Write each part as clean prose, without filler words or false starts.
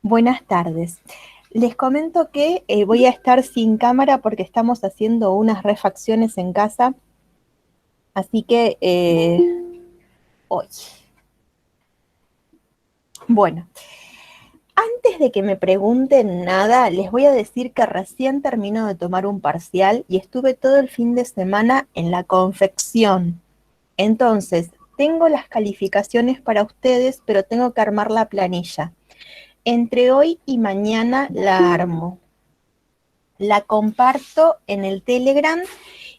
Buenas tardes. Les comento que voy a estar sin cámara porque estamos haciendo unas refacciones en casa, así que hoy. Bueno, antes de que me pregunten nada, les voy a decir que recién termino de tomar un parcial y estuve todo el fin de semana en la confección. Entonces, tengo las calificaciones para ustedes, pero tengo que armar la planilla. Entre hoy y mañana la armo. La comparto en el Telegram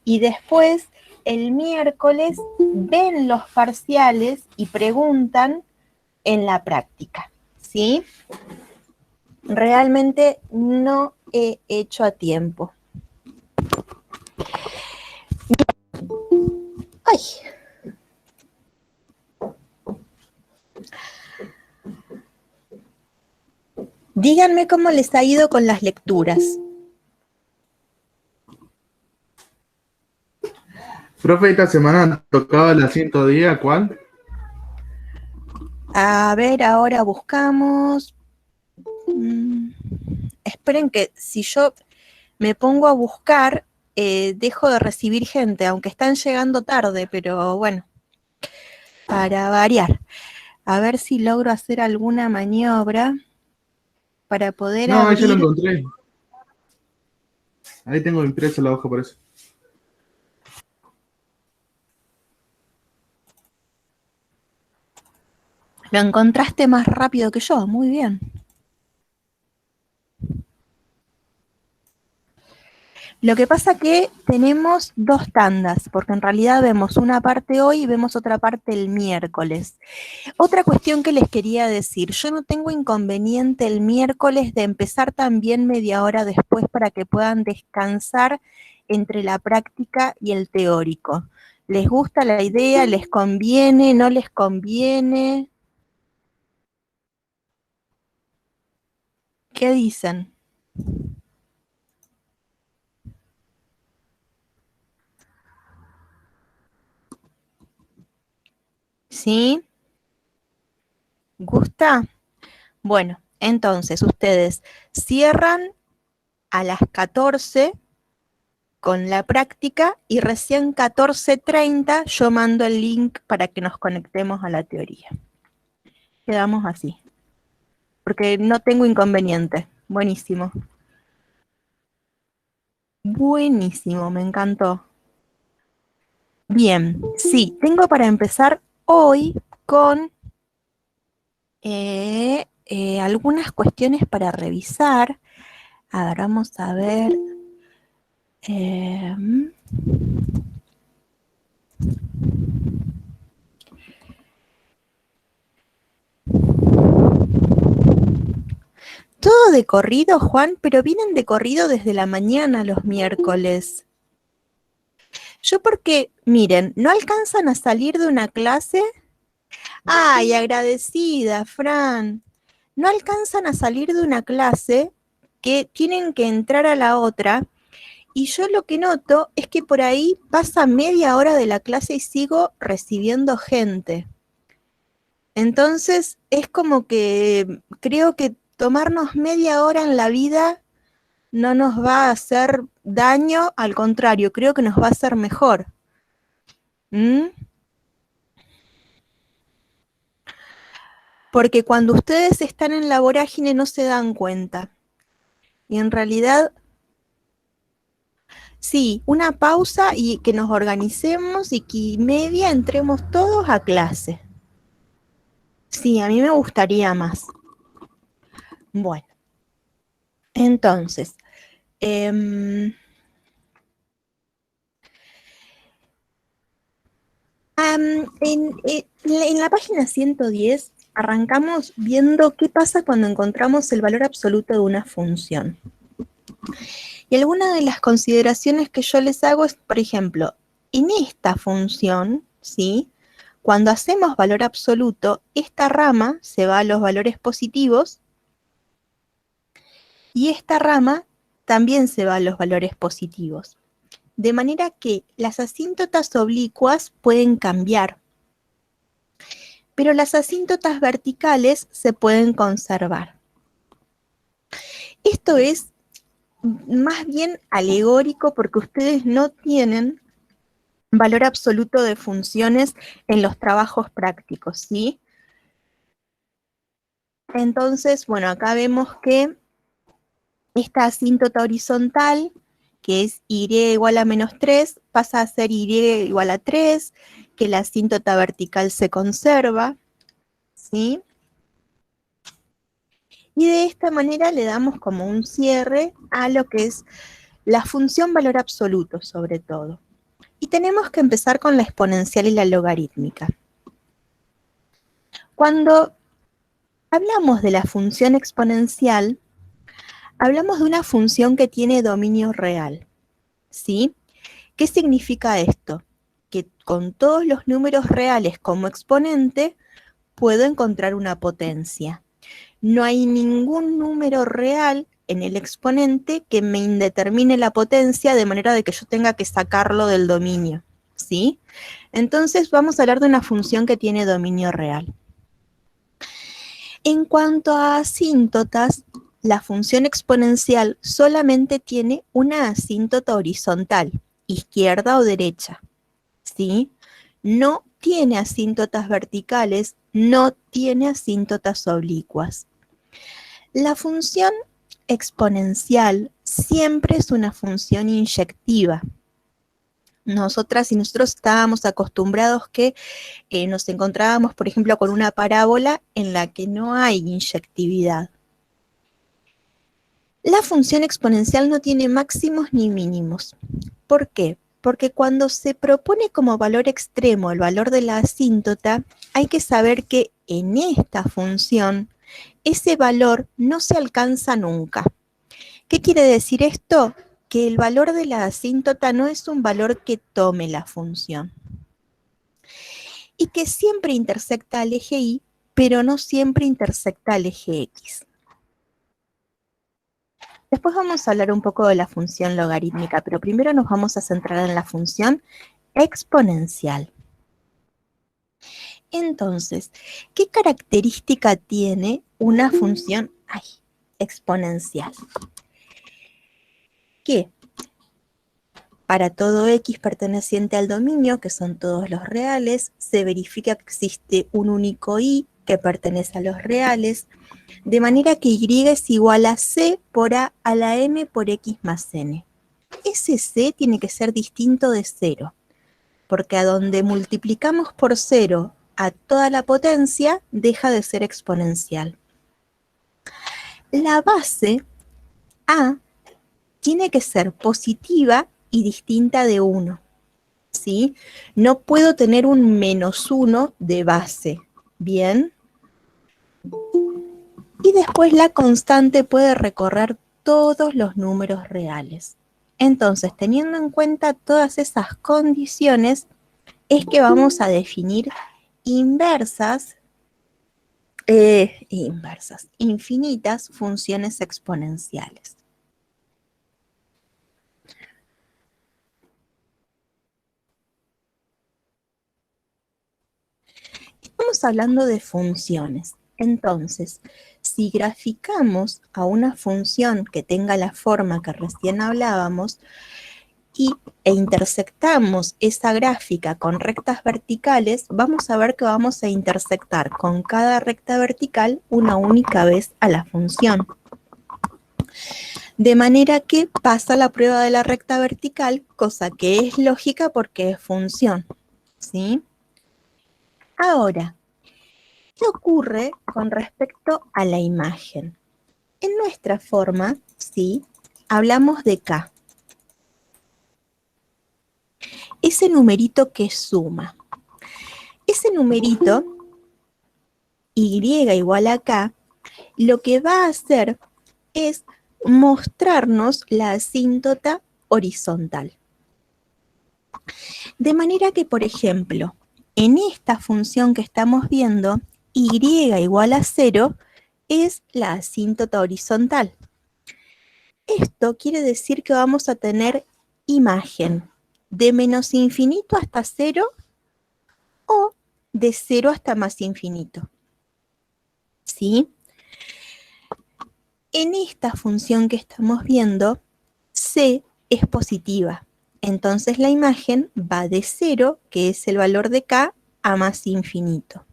y después el miércoles ven los parciales y preguntan en la práctica, ¿sí? Realmente no he hecho a tiempo. Ay. Díganme cómo les ha ido con las lecturas. Profe, esta semana tocaba la 110, ¿cuál? A ver, ahora buscamos. Esperen que si yo me pongo a buscar, dejo de recibir gente, aunque están llegando tarde, pero bueno, para variar. A ver si logro hacer alguna maniobra para poder No, ahí ya lo abrir. encontré. Ahí tengo impreso la hoja por eso. Lo encontraste más rápido que yo, muy bien. Lo que pasa que tenemos dos tandas, porque en realidad vemos una parte hoy y vemos otra parte el miércoles. Otra cuestión que les quería decir, yo no tengo inconveniente el miércoles de empezar también media hora después para que puedan descansar entre la práctica y el teórico. ¿Les gusta la idea? ¿Les conviene? ¿No les conviene? ¿Qué dicen? ¿Sí? ¿Gusta? Bueno, entonces ustedes cierran a las 14 con la práctica y recién 14:30 yo mando el link para que nos conectemos a la teoría. Quedamos así, porque no tengo inconveniente. Buenísimo. Buenísimo, me encantó. Bien, sí, tengo para empezar hoy con algunas cuestiones para revisar. A ver, vamos a ver. Todo de corrido, Juan, pero vienen de corrido desde la mañana los miércoles. Yo porque, miren, no alcanzan a salir de una clase. Ay, agradecida, Fran. No alcanzan a salir de una clase que tienen que entrar a la otra. Y yo lo que noto es que por ahí pasa media hora de la clase y sigo recibiendo gente. Entonces es como que creo que tomarnos media hora en la vida no nos va a hacer daño, al contrario, creo que nos va a hacer mejor. ¿Mm? Porque cuando ustedes están en la vorágine no se dan cuenta. Y en realidad, sí, una pausa y que nos organicemos y que media entremos todos a clase. Sí, a mí me gustaría más. Bueno, entonces, en la página 110 arrancamos viendo qué pasa cuando encontramos el valor absoluto de una función. Y alguna de las consideraciones que yo les hago es, por ejemplo, en esta función, ¿sí? Cuando hacemos valor absoluto, esta rama se va a los valores positivos y esta rama también se va a los valores positivos. De manera que las asíntotas oblicuas pueden cambiar, pero las asíntotas verticales se pueden conservar. Esto es más bien alegórico porque ustedes no tienen valor absoluto de funciones en los trabajos prácticos, ¿sí? Entonces, bueno, acá vemos que esta asíntota horizontal, que es y igual a -3, pasa a ser y igual a 3, que la asíntota vertical se conserva, ¿sí? Y de esta manera le damos como un cierre a lo que es la función valor absoluto, sobre todo. Y tenemos que empezar con la exponencial y la logarítmica. Cuando hablamos de la función exponencial, hablamos de una función que tiene dominio real, ¿sí? ¿Qué significa esto? Que con todos los números reales como exponente, puedo encontrar una potencia. No hay ningún número real en el exponente que me indetermine la potencia de manera de que yo tenga que sacarlo del dominio, ¿sí? Entonces vamos a hablar de una función que tiene dominio real. En cuanto a asíntotas, la función exponencial solamente tiene una asíntota horizontal, izquierda o derecha, ¿sí? No tiene asíntotas verticales, no tiene asíntotas oblicuas. La función exponencial siempre es una función inyectiva. Nosotras y nosotros estábamos acostumbrados que nos encontrábamos, por ejemplo, con una parábola en la que no hay inyectividad. La función exponencial no tiene máximos ni mínimos. ¿Por qué? Porque cuando se propone como valor extremo el valor de la asíntota, hay que saber que en esta función ese valor no se alcanza nunca. ¿Qué quiere decir esto? Que el valor de la asíntota no es un valor que tome la función. Y que siempre intersecta al eje Y, pero no siempre intersecta al eje X. Después vamos a hablar un poco de la función logarítmica, pero primero nos vamos a centrar en la función exponencial. Entonces, ¿qué característica tiene una función exponencial? Que para todo X perteneciente al dominio, que son todos los reales, se verifica que existe un único Y que pertenece a los reales, de manera que Y es igual a C por A a la M por X más N. Ese C tiene que ser distinto de 0, porque a donde multiplicamos por 0 a toda la potencia, deja de ser exponencial. La base A tiene que ser positiva y distinta de 1, ¿sí? No puedo tener un -1 de base, ¿bien? Y después la constante puede recorrer todos los números reales. Entonces, teniendo en cuenta todas esas condiciones, es que vamos a definir infinitas funciones exponenciales. Estamos hablando de funciones. Entonces, si graficamos a una función que tenga la forma que recién hablábamos e intersectamos esa gráfica con rectas verticales, vamos a ver que vamos a intersectar con cada recta vertical una única vez a la función. De manera que pasa la prueba de la recta vertical, cosa que es lógica porque es función, ¿sí? Ahora, ¿qué ocurre con respecto a la imagen? En nuestra forma, ¿sí? Hablamos de K. Ese numerito que suma. Ese numerito, Y igual a K, lo que va a hacer es mostrarnos la asíntota horizontal. De manera que, por ejemplo, en esta función que estamos viendo, Y igual a 0 es la asíntota horizontal. Esto quiere decir que vamos a tener imagen de menos infinito hasta 0 o de 0 hasta más infinito. ¿Sí? En esta función que estamos viendo, c es positiva. Entonces la imagen va de 0, que es el valor de k, a más infinito.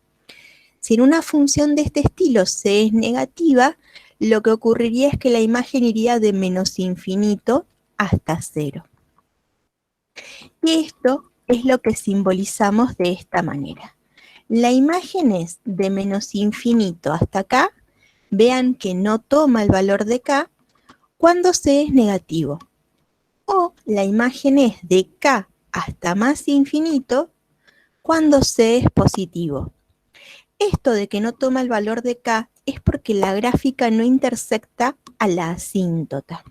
Si en una función de este estilo c es negativa, lo que ocurriría es que la imagen iría de menos infinito hasta 0. Y esto es lo que simbolizamos de esta manera. La imagen es de menos infinito hasta k. Vean que no toma el valor de k cuando c es negativo. O la imagen es de k hasta más infinito cuando c es positivo. Esto de que no toma el valor de k es porque la gráfica no intersecta a la asíntota.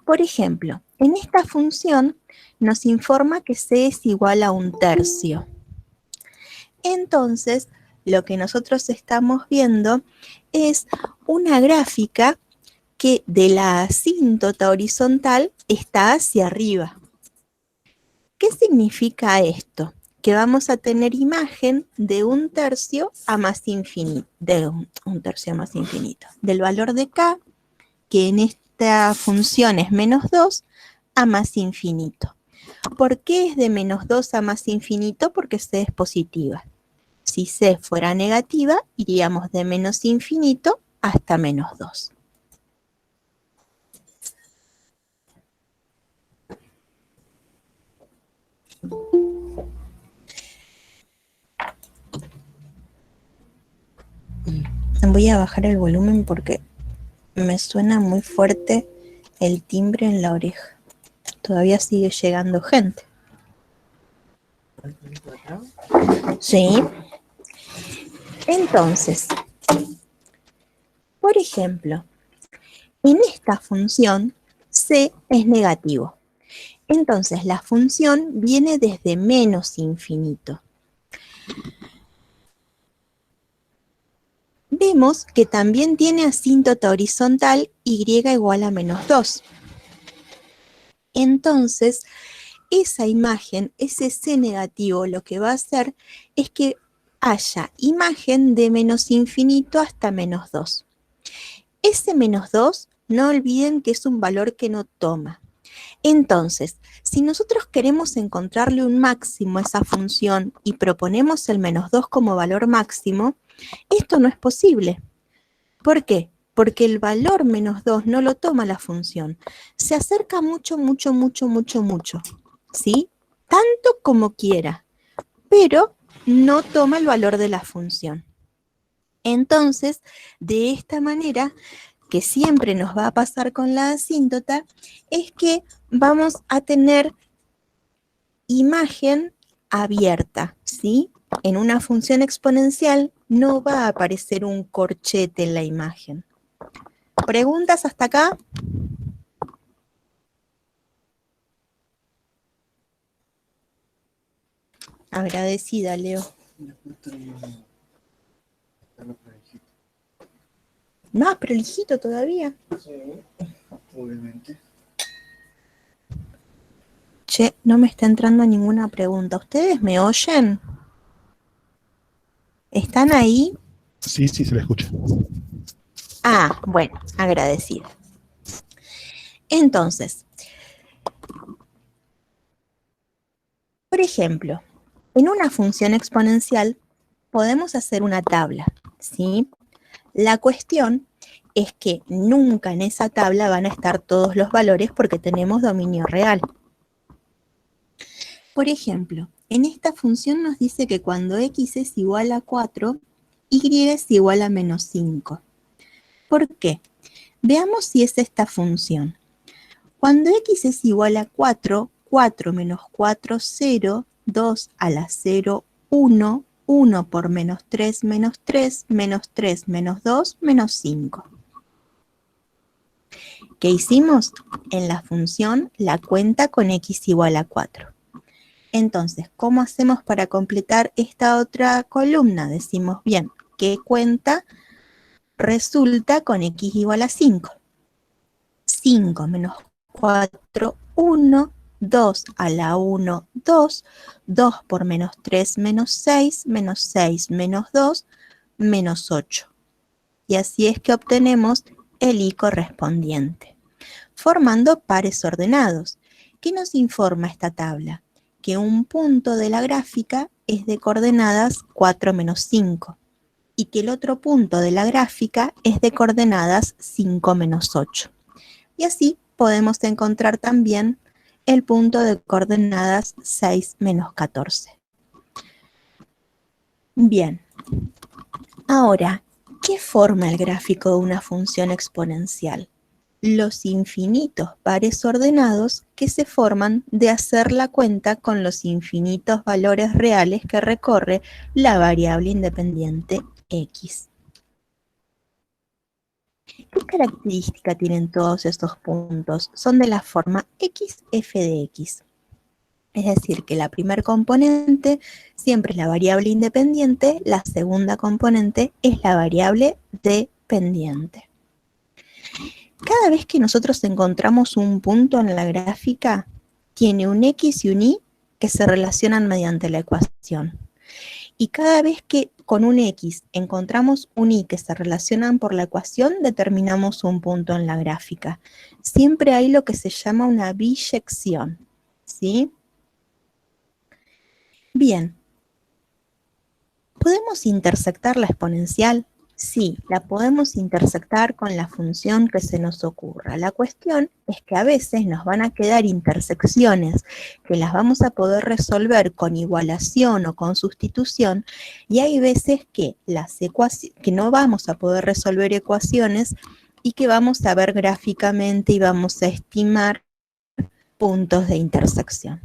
Por ejemplo, en esta función nos informa que c es igual a 1/3. Entonces, lo que nosotros estamos viendo es una gráfica que de la asíntota horizontal está hacia arriba. ¿Qué significa esto? Que vamos a tener imagen de 1/3 a más infinito, de un tercio a más infinito, del valor de k, que en esta función es -2, a más infinito. ¿Por qué es de -2 a más infinito? Porque c es positiva. Si c fuera negativa, iríamos de menos infinito hasta -2. Voy a bajar el volumen porque me suena muy fuerte el timbre en la oreja. Todavía sigue llegando gente. Sí. Entonces, por ejemplo, en esta función, c es negativo. Entonces, la función viene desde menos infinito. Vemos que también tiene asíntota horizontal y igual a -2. Entonces, esa imagen, ese c negativo, lo que va a hacer es que haya imagen de menos infinito hasta -2. Ese -2, no olviden que es un valor que no toma. Entonces, si nosotros queremos encontrarle un máximo a esa función y proponemos el -2 como valor máximo, esto no es posible. ¿Por qué? Porque el valor -2 no lo toma la función. Se acerca mucho, mucho, mucho, mucho, mucho, ¿sí? Tanto como quiera, pero no toma el valor de la función. Entonces, de esta manera, que siempre nos va a pasar con la asíntota, es que vamos a tener imagen abierta, ¿sí? En una función exponencial no va a aparecer un corchete en la imagen. ¿Preguntas hasta acá? Agradecida, Leo. Más prolijito todavía. Sí, obviamente. Che, no me está entrando ninguna pregunta. ¿Ustedes me oyen? ¿Están ahí? Sí, sí, se le escucha. Ah, bueno, agradecida. Entonces, por ejemplo, en una función exponencial podemos hacer una tabla, ¿sí? La cuestión es que nunca en esa tabla van a estar todos los valores porque tenemos dominio real. Por ejemplo, en esta función nos dice que cuando x es igual a 4, y es igual a -5. ¿Por qué? Veamos si es esta función. Cuando x es igual a 4, 4 menos 4, 0, 2 a la 0, 1, 1 por -3, -3, -3, -2, -5. ¿Qué hicimos? En la función la cuenta con x igual a 4. Entonces, ¿cómo hacemos para completar esta otra columna? Decimos, bien, ¿qué cuenta resulta con x igual a 5? 5 menos 4, 1, 2 a la 1, 2, 2 por -3, -6, -6, -2, -8. y así es que obtenemos el i correspondiente, formando pares ordenados. ¿Qué nos informa esta tabla? Que un punto de la gráfica es de coordenadas 4 menos 5 y que el otro punto de la gráfica es de coordenadas 5 menos 8. Y así podemos encontrar también el punto de coordenadas 6 menos 14. Bien, ahora, ¿qué forma el gráfico de una función exponencial? Los infinitos pares ordenados que se forman de hacer la cuenta con los infinitos valores reales que recorre la variable independiente x. ¿Qué característica tienen todos estos puntos? Son de la forma x f de x. Es decir, que la primer componente siempre es la variable independiente, la segunda componente es la variable dependiente. Cada vez que nosotros encontramos un punto en la gráfica, tiene un x y un y que se relacionan mediante la ecuación. Y cada vez que con un x encontramos un y que se relacionan por la ecuación, determinamos un punto en la gráfica. Siempre hay lo que se llama una biyección, ¿sí? Bien, ¿podemos intersectar la exponencial? Sí, la podemos intersectar con la función que se nos ocurra. La cuestión es que a veces nos van a quedar intersecciones que las vamos a poder resolver con igualación o con sustitución, y hay veces que, que no vamos a poder resolver ecuaciones y que vamos a ver gráficamente y vamos a estimar puntos de intersección.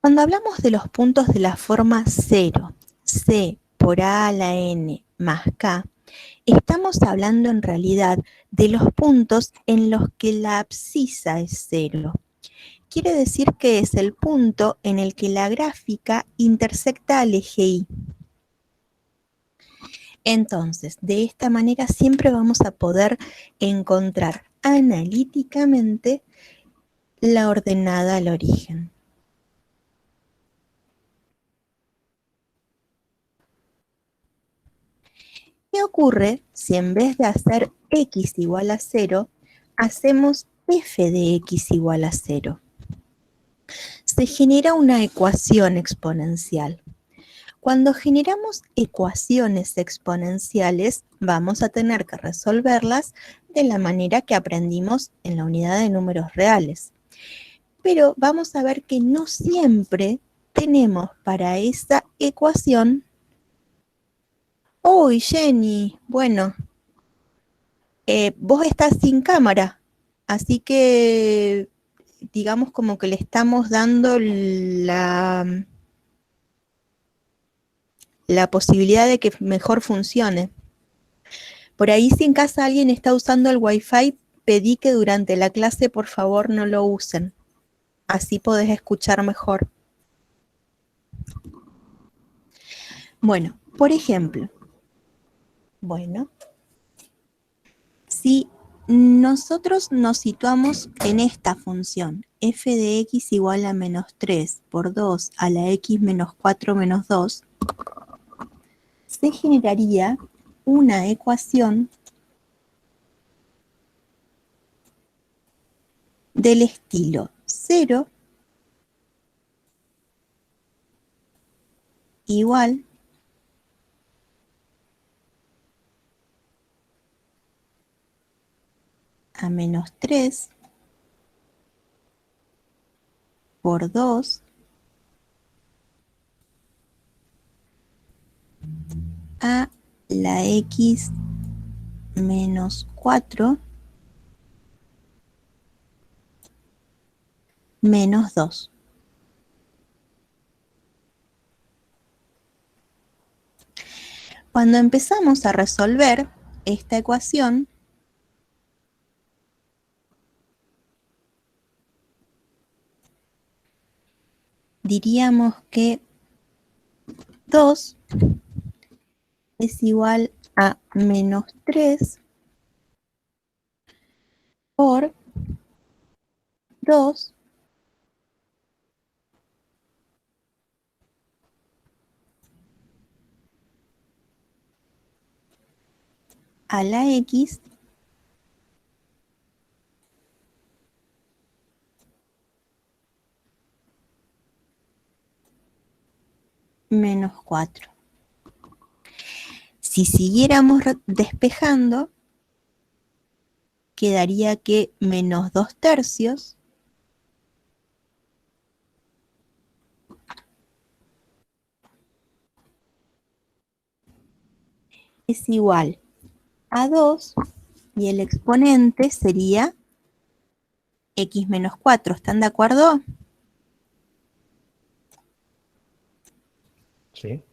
Cuando hablamos de los puntos de la forma 0, c por a a la n más k, estamos hablando en realidad de los puntos en los que la abscisa es 0. Quiere decir que es el punto en el que la gráfica intersecta al eje y. Entonces, de esta manera siempre vamos a poder encontrar analíticamente la ordenada al origen. ¿Qué ocurre si en vez de hacer x igual a 0, hacemos f de x igual a 0? Se genera una ecuación exponencial. Cuando generamos ecuaciones exponenciales, vamos a tener que resolverlas de la manera que aprendimos en la unidad de números reales. Pero vamos a ver que no siempre tenemos para esa ecuación. ¡Uy, Jenny! Bueno, vos estás sin cámara, así que digamos como que le estamos dando la posibilidad de que mejor funcione. Por ahí, si en casa alguien está usando el Wi-Fi, pedí que durante la clase por favor no lo usen. Así podés escuchar mejor. Bueno, por ejemplo, si nosotros nos situamos en esta función, f de x igual a menos 3 por 2 a la x menos 4 menos 2, se generaría una ecuación del estilo 0 igual a menos 3 por 2 a la x menos 4 menos 2. Cuando empezamos a resolver esta ecuación, diríamos que 2 es igual a menos 3 por 2 a la x menos 4. Si siguiéramos despejando, quedaría que menos 2 tercios es igual a 2 y el exponente sería x menos 4. ¿Están de acuerdo? Sí.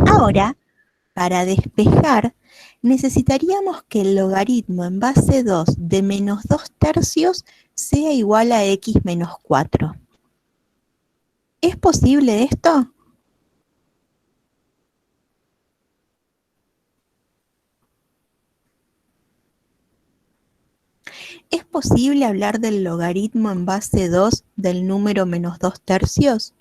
Ahora, para despejar, necesitaríamos que el logaritmo en base 2 de menos 2 tercios sea igual a x menos 4. ¿Es posible esto? ¿Es posible hablar del logaritmo en base 2 del número menos 2 tercios?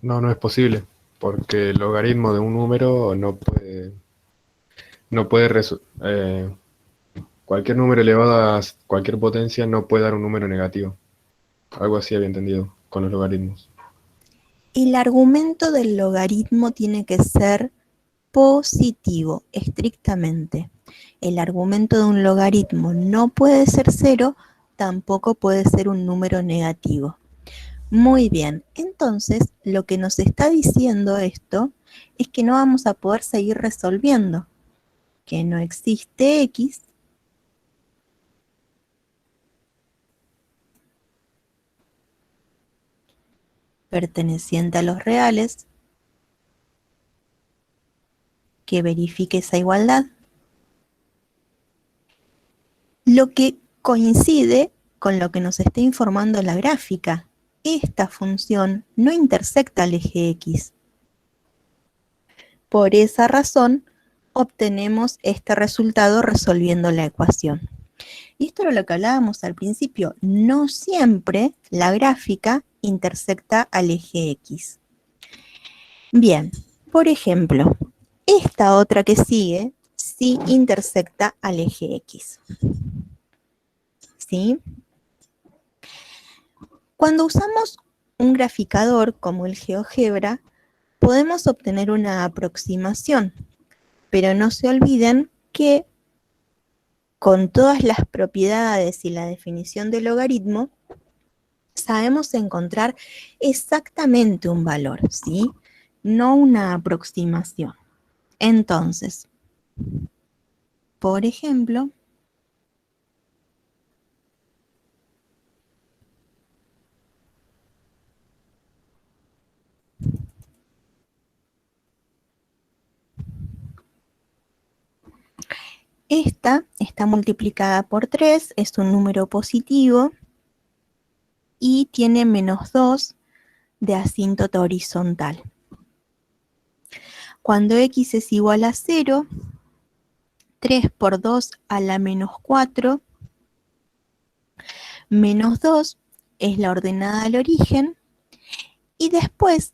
No, no es posible, porque el logaritmo de un número no puede cualquier número elevado a cualquier potencia no puede dar un número negativo. Algo así había entendido con los logaritmos. El argumento del logaritmo tiene que ser positivo, estrictamente. El argumento de un logaritmo no puede ser cero, tampoco puede ser un número negativo. Muy bien, entonces lo que nos está diciendo esto es que no vamos a poder seguir resolviendo, que no existe x perteneciente a los reales que verifique esa igualdad. Lo que coincide con lo que nos está informando la gráfica. Esta función no intersecta al eje x. Por esa razón, obtenemos este resultado resolviendo la ecuación. Y esto era lo que hablábamos al principio. No siempre la gráfica intersecta al eje x. Bien, por ejemplo, esta otra que sigue sí intersecta al eje x. ¿Sí? Cuando usamos un graficador como el GeoGebra, podemos obtener una aproximación, pero no se olviden que con todas las propiedades y la definición del logaritmo, sabemos encontrar exactamente un valor, ¿sí? No una aproximación. Entonces, por ejemplo, esta está multiplicada por 3, es un número positivo y tiene menos 2 de asíntota horizontal. Cuando x es igual a 0, 3 por 2 a la menos 4, menos 2 es la ordenada al origen, y después,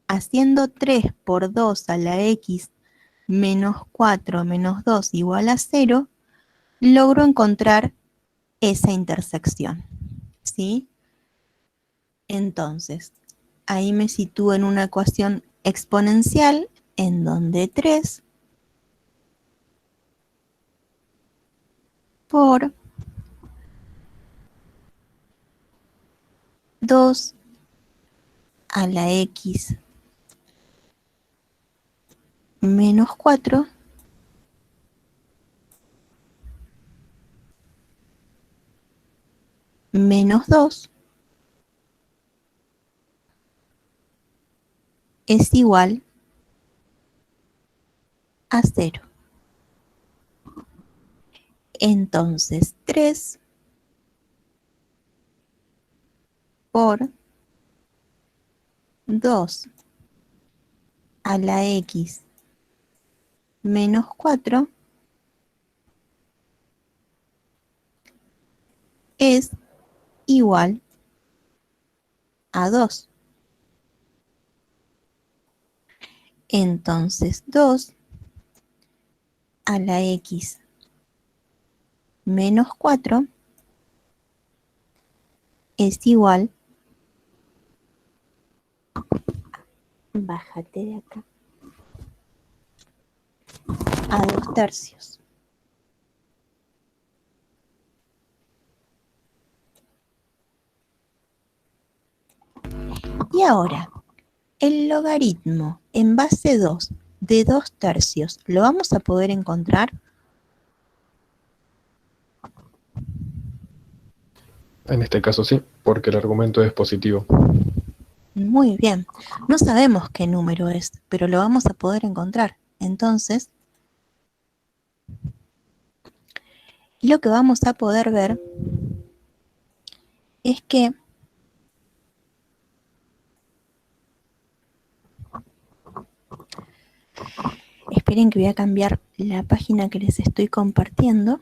haciendo 3 por 2 a la x menos 4 menos 2 igual a 0, logro encontrar esa intersección, ¿sí? Entonces, ahí me sitúo en una ecuación exponencial en donde 3 por 2 a la x menos 4 menos 2 es igual a 0. Entonces, 3 por 2 a la x menos 4 es igual a 2. Entonces 2 a la x menos 4 es igual, bájate de acá, a 2/3. Y ahora, el logaritmo en base 2 de 2/3, ¿lo vamos a poder encontrar? En este caso sí, porque el argumento es positivo. Muy bien. No sabemos qué número es, pero lo vamos a poder encontrar. Entonces, lo que vamos a poder ver es que esperen que voy a cambiar la página que les estoy compartiendo.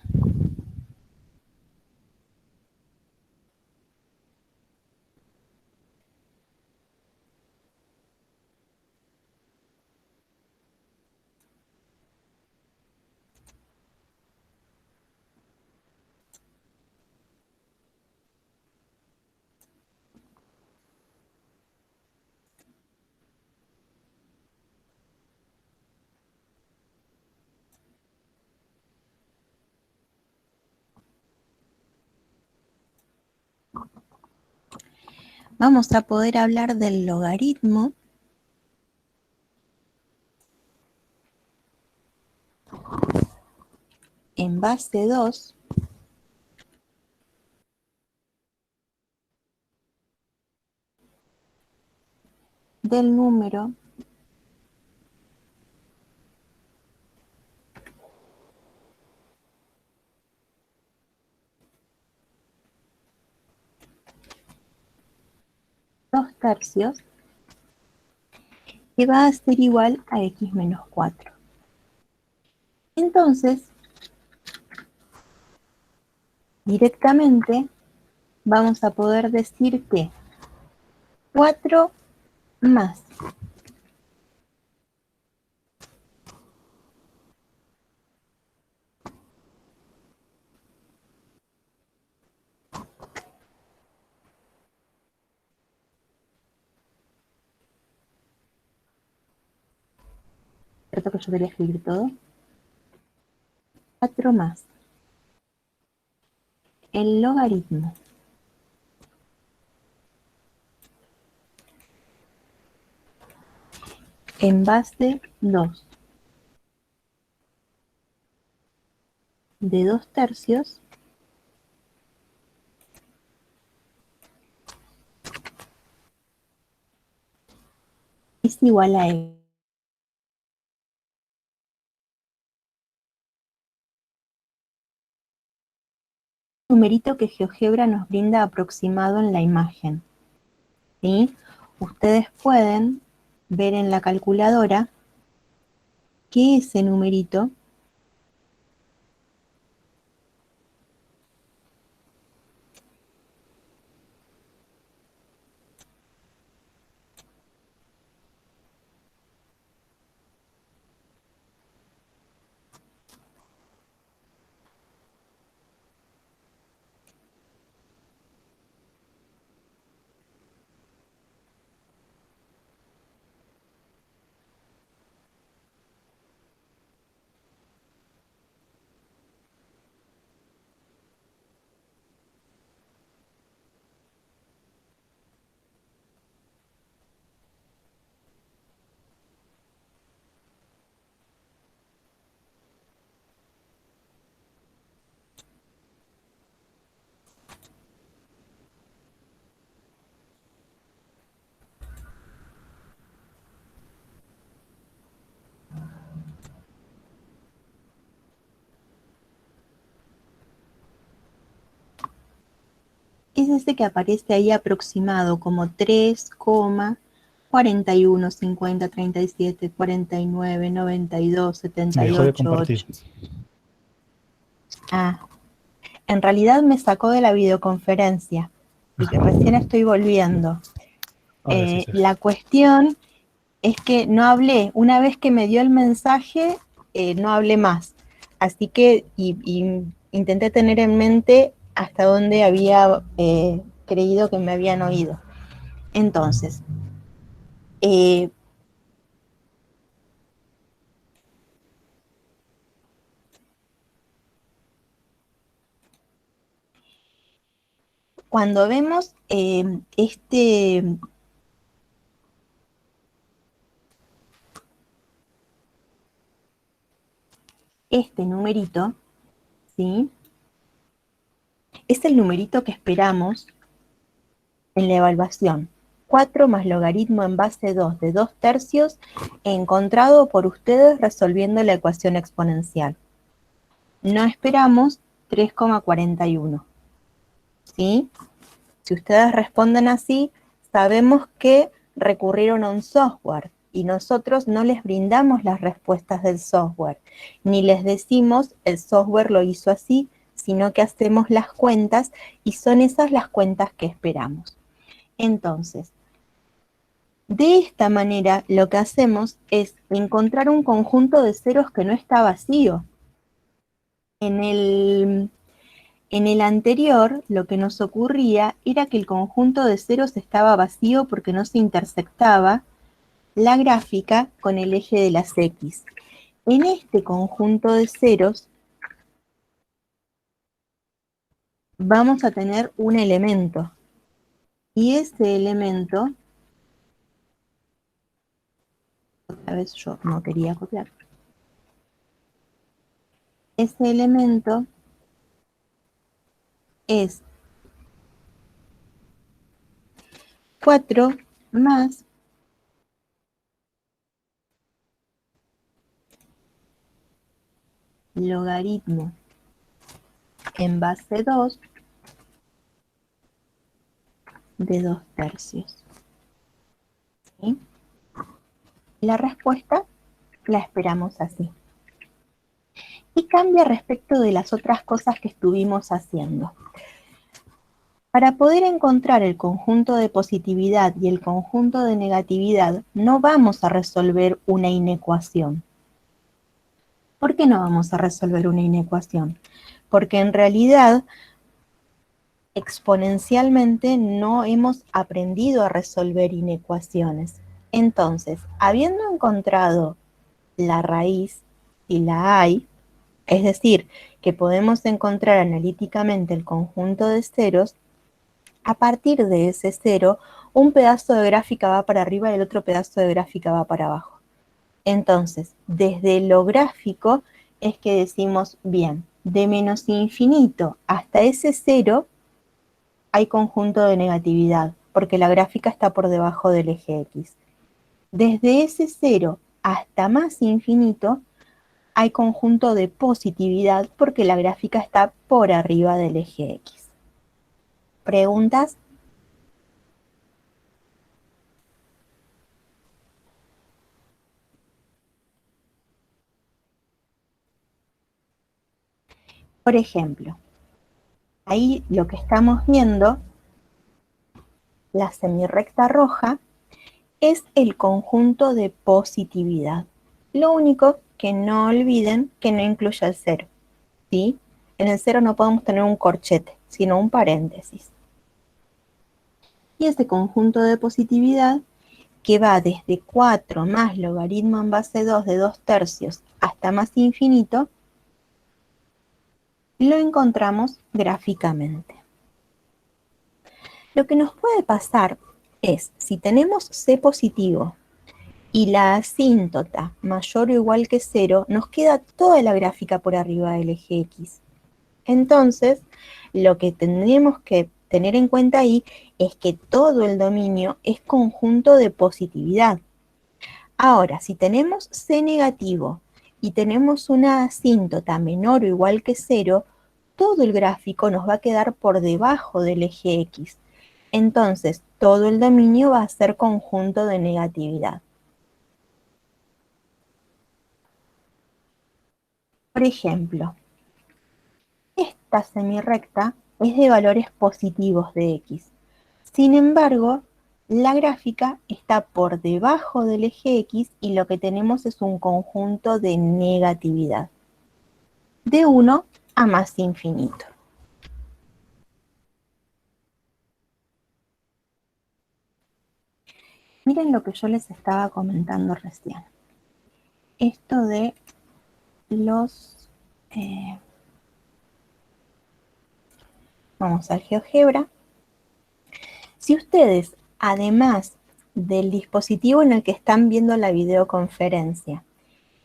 Vamos a poder hablar del logaritmo en base 2 del número dos tercios, que va a ser igual a x menos 4. Entonces, directamente vamos a poder decir que 4 más ¿cierto que yo quería escribir todo? 4 más el logaritmo en base 2 de 2/3 es igual a el numerito que GeoGebra nos brinda aproximado en la imagen, ¿sí? Ustedes pueden ver en la calculadora que ese numerito es ese que aparece ahí aproximado como 3,41, 50, 37, 49, 92, Me dejó de 78, compartir. 8. Ah, en realidad me sacó de la videoconferencia y que recién estoy volviendo. Ahora sí se ve. La cuestión Es que no hablé. Una vez que me dio el mensaje, no hablé más. Así que intenté tener en mente hasta dónde había creído que me habían oído. Entonces, eh, cuando vemos este numerito, ¿sí? Es el numerito que esperamos en la evaluación. 4 más logaritmo en base 2 de 2 tercios encontrado por ustedes resolviendo la ecuación exponencial. No esperamos 3,41. ¿Sí? Si ustedes responden así, sabemos que recurrieron a un software y nosotros no les brindamos las respuestas del software, ni les decimos el software lo hizo así, sino que hacemos las cuentas y son esas las cuentas que esperamos. Entonces, de esta manera lo que hacemos es encontrar un conjunto de ceros que no está vacío. En el anterior, lo que nos ocurría era que el conjunto de ceros estaba vacío porque no se intersectaba la gráfica con el eje de las X. En este conjunto de ceros vamos a tener un elemento. Y ese elemento, otra vez yo no quería copiar, ese elemento es 4 más logaritmo en base 2 de 2 tercios. ¿Sí? La respuesta la esperamos así. Y cambia respecto de las otras cosas que estuvimos haciendo. Para poder encontrar el conjunto de positividad y el conjunto de negatividad, no vamos a resolver una inecuación. ¿Por qué no vamos a resolver una inecuación? Porque en realidad, exponencialmente no hemos aprendido a resolver inecuaciones. Entonces, habiendo encontrado la raíz, si la hay, es decir, que podemos encontrar analíticamente el conjunto de ceros, a partir de ese cero, un pedazo de gráfica va para arriba y el otro pedazo de gráfica va para abajo. Entonces, desde lo gráfico es que decimos, bien, de menos infinito hasta ese cero hay conjunto de negatividad, porque la gráfica está por debajo del eje X. Desde ese cero hasta más infinito hay conjunto de positividad, porque la gráfica está por arriba del eje X. ¿Preguntas? Por ejemplo, ahí lo que estamos viendo, la semirrecta roja, es el conjunto de positividad. Lo único que no olviden que no incluye el cero, ¿sí? En el cero no podemos tener un corchete, sino un paréntesis. Y ese conjunto de positividad, que va desde 4 más logaritmo en base 2 de 2 tercios hasta más infinito, lo encontramos gráficamente. Lo que nos puede pasar es, si tenemos C positivo y la asíntota mayor o igual que 0, nos queda toda la gráfica por arriba del eje X. Entonces, lo que tendríamos que tener en cuenta ahí es que todo el dominio es conjunto de positividad. Ahora, si tenemos C negativo y tenemos una asíntota menor o igual que 0, todo el gráfico nos va a quedar por debajo del eje X. Entonces, todo el dominio va a ser conjunto de negatividad. Por ejemplo, esta semirrecta es de valores positivos de X. Sin embargo, la gráfica está por debajo del eje X y lo que tenemos es un conjunto de negatividad, de 1 a más infinito. Miren lo que yo les estaba comentando recién. Esto de los... vamos al GeoGebra. Si ustedes, además del dispositivo en el que están viendo la videoconferencia,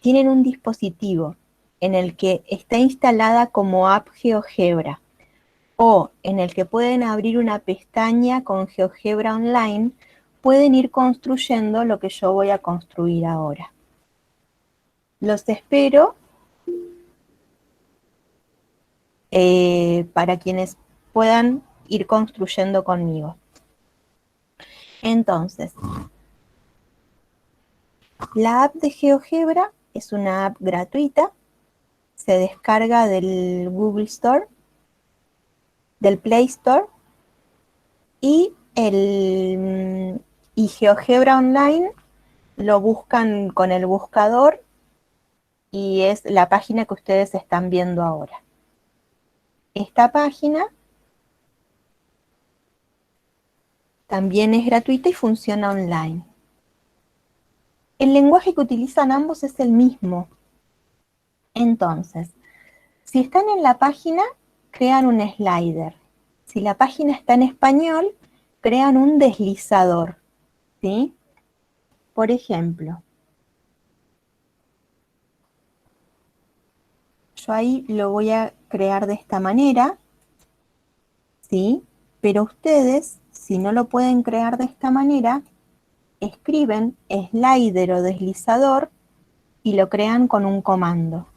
tienen un dispositivo en el que está instalada como app GeoGebra o en el que pueden abrir una pestaña con GeoGebra Online, pueden ir construyendo lo que yo voy a construir ahora. Los espero para quienes puedan ir construyendo conmigo. Entonces, la app de GeoGebra es una app gratuita, se descarga del Google Store, del Play Store, y GeoGebra Online lo buscan con el buscador y es la página que ustedes están viendo ahora. Esta página también es gratuita y funciona online. El lenguaje que utilizan ambos es el mismo. Entonces, si están en la página, crean un slider. Si la página está en español, crean un deslizador, ¿sí? Por ejemplo, yo ahí lo voy a crear de esta manera, ¿sí? Pero ustedes, si no lo pueden crear de esta manera, escriben slider o deslizador y lo crean con un comando.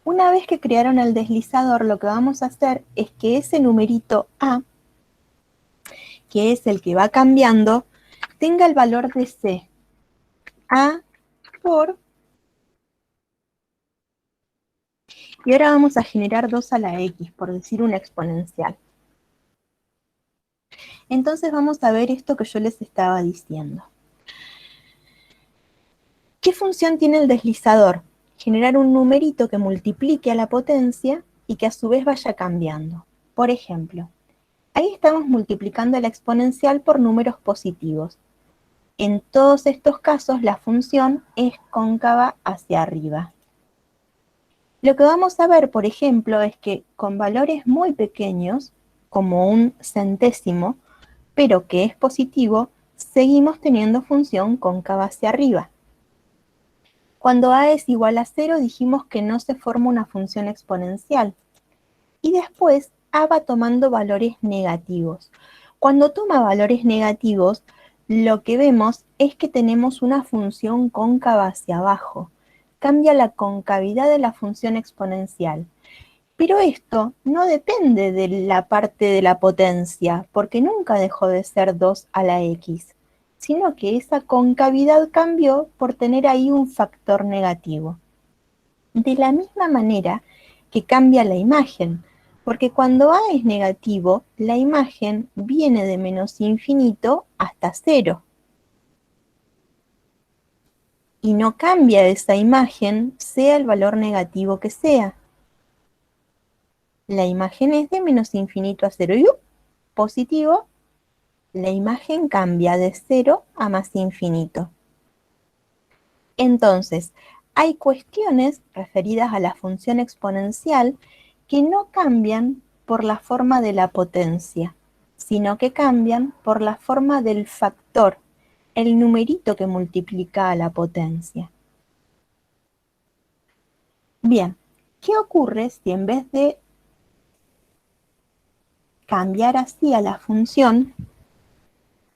Una vez que crearon el deslizador, lo que vamos a hacer es que ese numerito A, que es el que va cambiando, tenga el valor de C. A por... Y ahora vamos a generar 2 a la X, por decir una exponencial. Entonces vamos a ver esto que yo les estaba diciendo. ¿Qué función tiene el deslizador? Generar un numerito que multiplique a la potencia y que a su vez vaya cambiando. Por ejemplo, ahí estamos multiplicando la exponencial por números positivos. En todos estos casos la función es cóncava hacia arriba. Lo que vamos a ver, por ejemplo, es que con valores muy pequeños, como un centésimo, pero que es positivo, seguimos teniendo función cóncava hacia arriba. Cuando a es igual a 0, dijimos que no se forma una función exponencial. Y después a va tomando valores negativos. Cuando toma valores negativos, lo que vemos es que tenemos una función cóncava hacia abajo. Cambia la concavidad de la función exponencial. Pero esto no depende de la parte de la potencia, porque nunca dejó de ser 2 a la x, sino que esa concavidad cambió por tener ahí un factor negativo. De la misma manera que cambia la imagen, porque cuando a es negativo, la imagen viene de menos infinito hasta 0. Y no cambia esa imagen, sea el valor negativo que sea. La imagen es de menos infinito a 0 y positivo, la imagen cambia de 0 a más infinito. Entonces, hay cuestiones referidas a la función exponencial que no cambian por la forma de la potencia, sino que cambian por la forma del factor, el numerito que multiplica a la potencia. Bien, ¿qué ocurre si en vez de cambiar así a la función,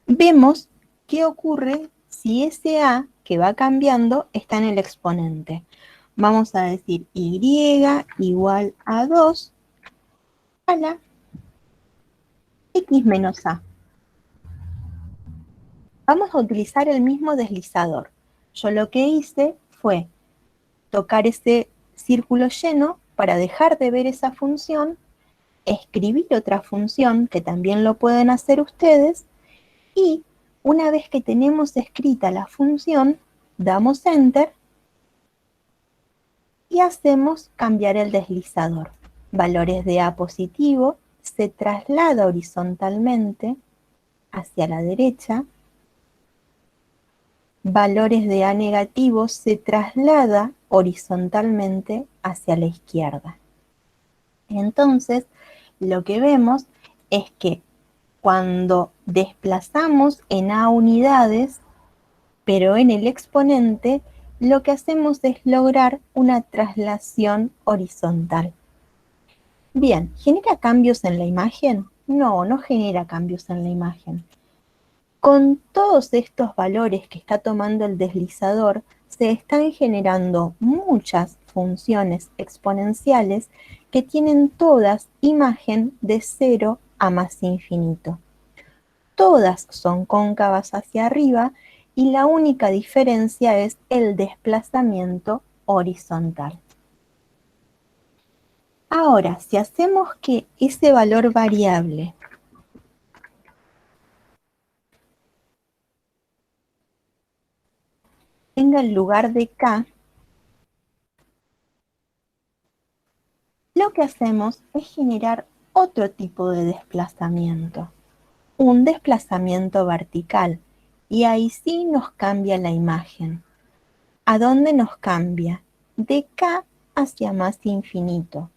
vemos qué ocurre si ese a que va cambiando está en el exponente? Vamos a decir y igual a 2 a la x menos a. Vamos a utilizar el mismo deslizador. Yo lo que hice fue tocar ese círculo lleno para dejar de ver esa función, escribir otra función, que también lo pueden hacer ustedes, y una vez que tenemos escrita la función, damos Enter y hacemos cambiar el deslizador. Valores de A positivo se traslada horizontalmente hacia la derecha. Valores de A negativo se traslada horizontalmente hacia la izquierda. Entonces, lo que vemos es que cuando desplazamos en A unidades, pero en el exponente, lo que hacemos es lograr una traslación horizontal. Bien, ¿genera cambios en la imagen? No, no genera cambios en la imagen. Con todos estos valores que está tomando el deslizador, se están generando muchas funciones exponenciales que tienen todas imagen de 0 a más infinito. Todas son cóncavas hacia arriba y la única diferencia es el desplazamiento horizontal. Ahora, si hacemos que ese valor variable tenga el lugar de K, lo que hacemos es generar otro tipo de desplazamiento, un desplazamiento vertical, y ahí sí nos cambia la imagen. ¿A dónde nos cambia? De K hacia más infinito.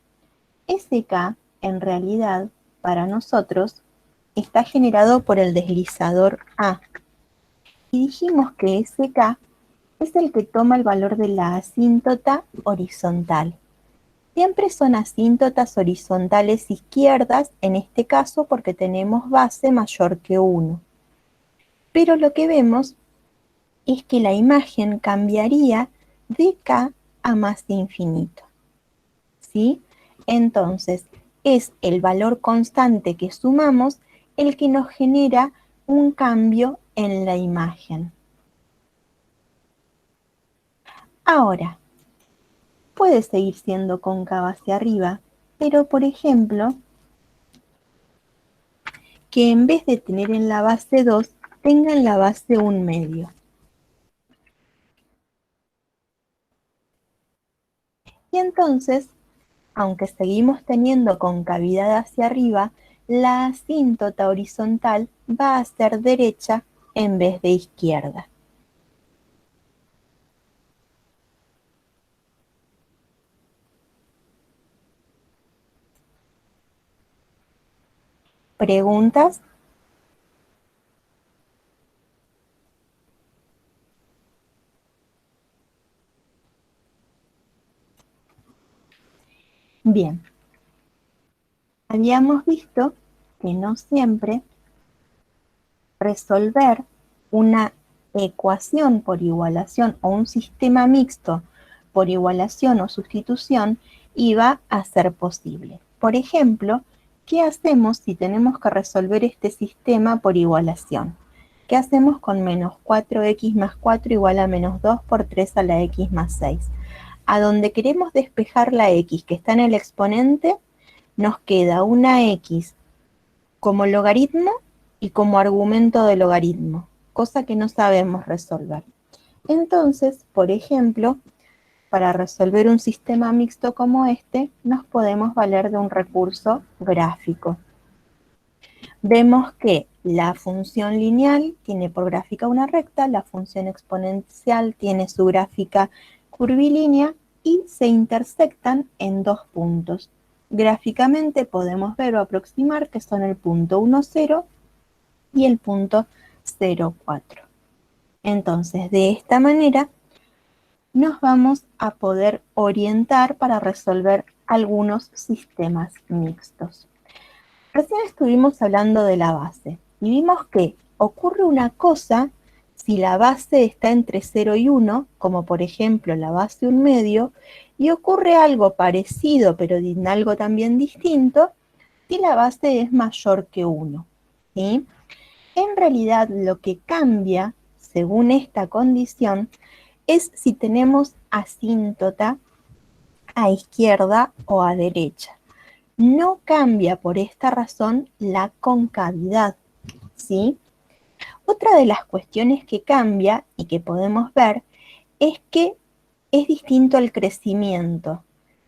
Ese K, en realidad, para nosotros, está generado por el deslizador A. Y dijimos que ese K es el que toma el valor de la asíntota horizontal. Siempre son asíntotas horizontales izquierdas, en este caso porque tenemos base mayor que 1. Pero lo que vemos es que la imagen cambiaría de K a más infinito. ¿Sí? Entonces, es el valor constante que sumamos el que nos genera un cambio en la imagen. Ahora, puede seguir siendo cóncava hacia arriba, pero por ejemplo, que en vez de tener en la base 2, tenga en la base 1/2. Y entonces, aunque seguimos teniendo concavidad hacia arriba, la asíntota horizontal va a ser derecha en vez de izquierda. ¿Preguntas? Bien. Habíamos visto que no siempre resolver una ecuación por igualación o un sistema mixto por igualación o sustitución iba a ser posible. Por ejemplo, ¿qué hacemos si tenemos que resolver este sistema por igualación? ¿Qué hacemos con menos 4x más 4 igual a menos 2 por 3 a la x más 6? A donde queremos despejar la x que está en el exponente, nos queda una x como logaritmo y como argumento de logaritmo, cosa que no sabemos resolver. Entonces, por ejemplo, para resolver un sistema mixto como este, nos podemos valer de un recurso gráfico. Vemos que la función lineal tiene por gráfica una recta, la función exponencial tiene su gráfica curvilínea y se intersectan en 2 puntos. Gráficamente podemos ver o aproximar que son el punto 1, 0 y el punto 0, 4. Entonces, de esta manera, nos vamos a poder orientar para resolver algunos sistemas mixtos. Recién estuvimos hablando de la base y vimos que ocurre una cosa si la base está entre 0 y 1, como por ejemplo la base 1/2, y ocurre algo parecido, pero en algo también distinto, si la base es mayor que 1. ¿Sí? En realidad lo que cambia, según esta condición, es si tenemos asíntota a izquierda o a derecha. No cambia por esta razón la concavidad, ¿sí? Otra de las cuestiones que cambia y que podemos ver es que es distinto el crecimiento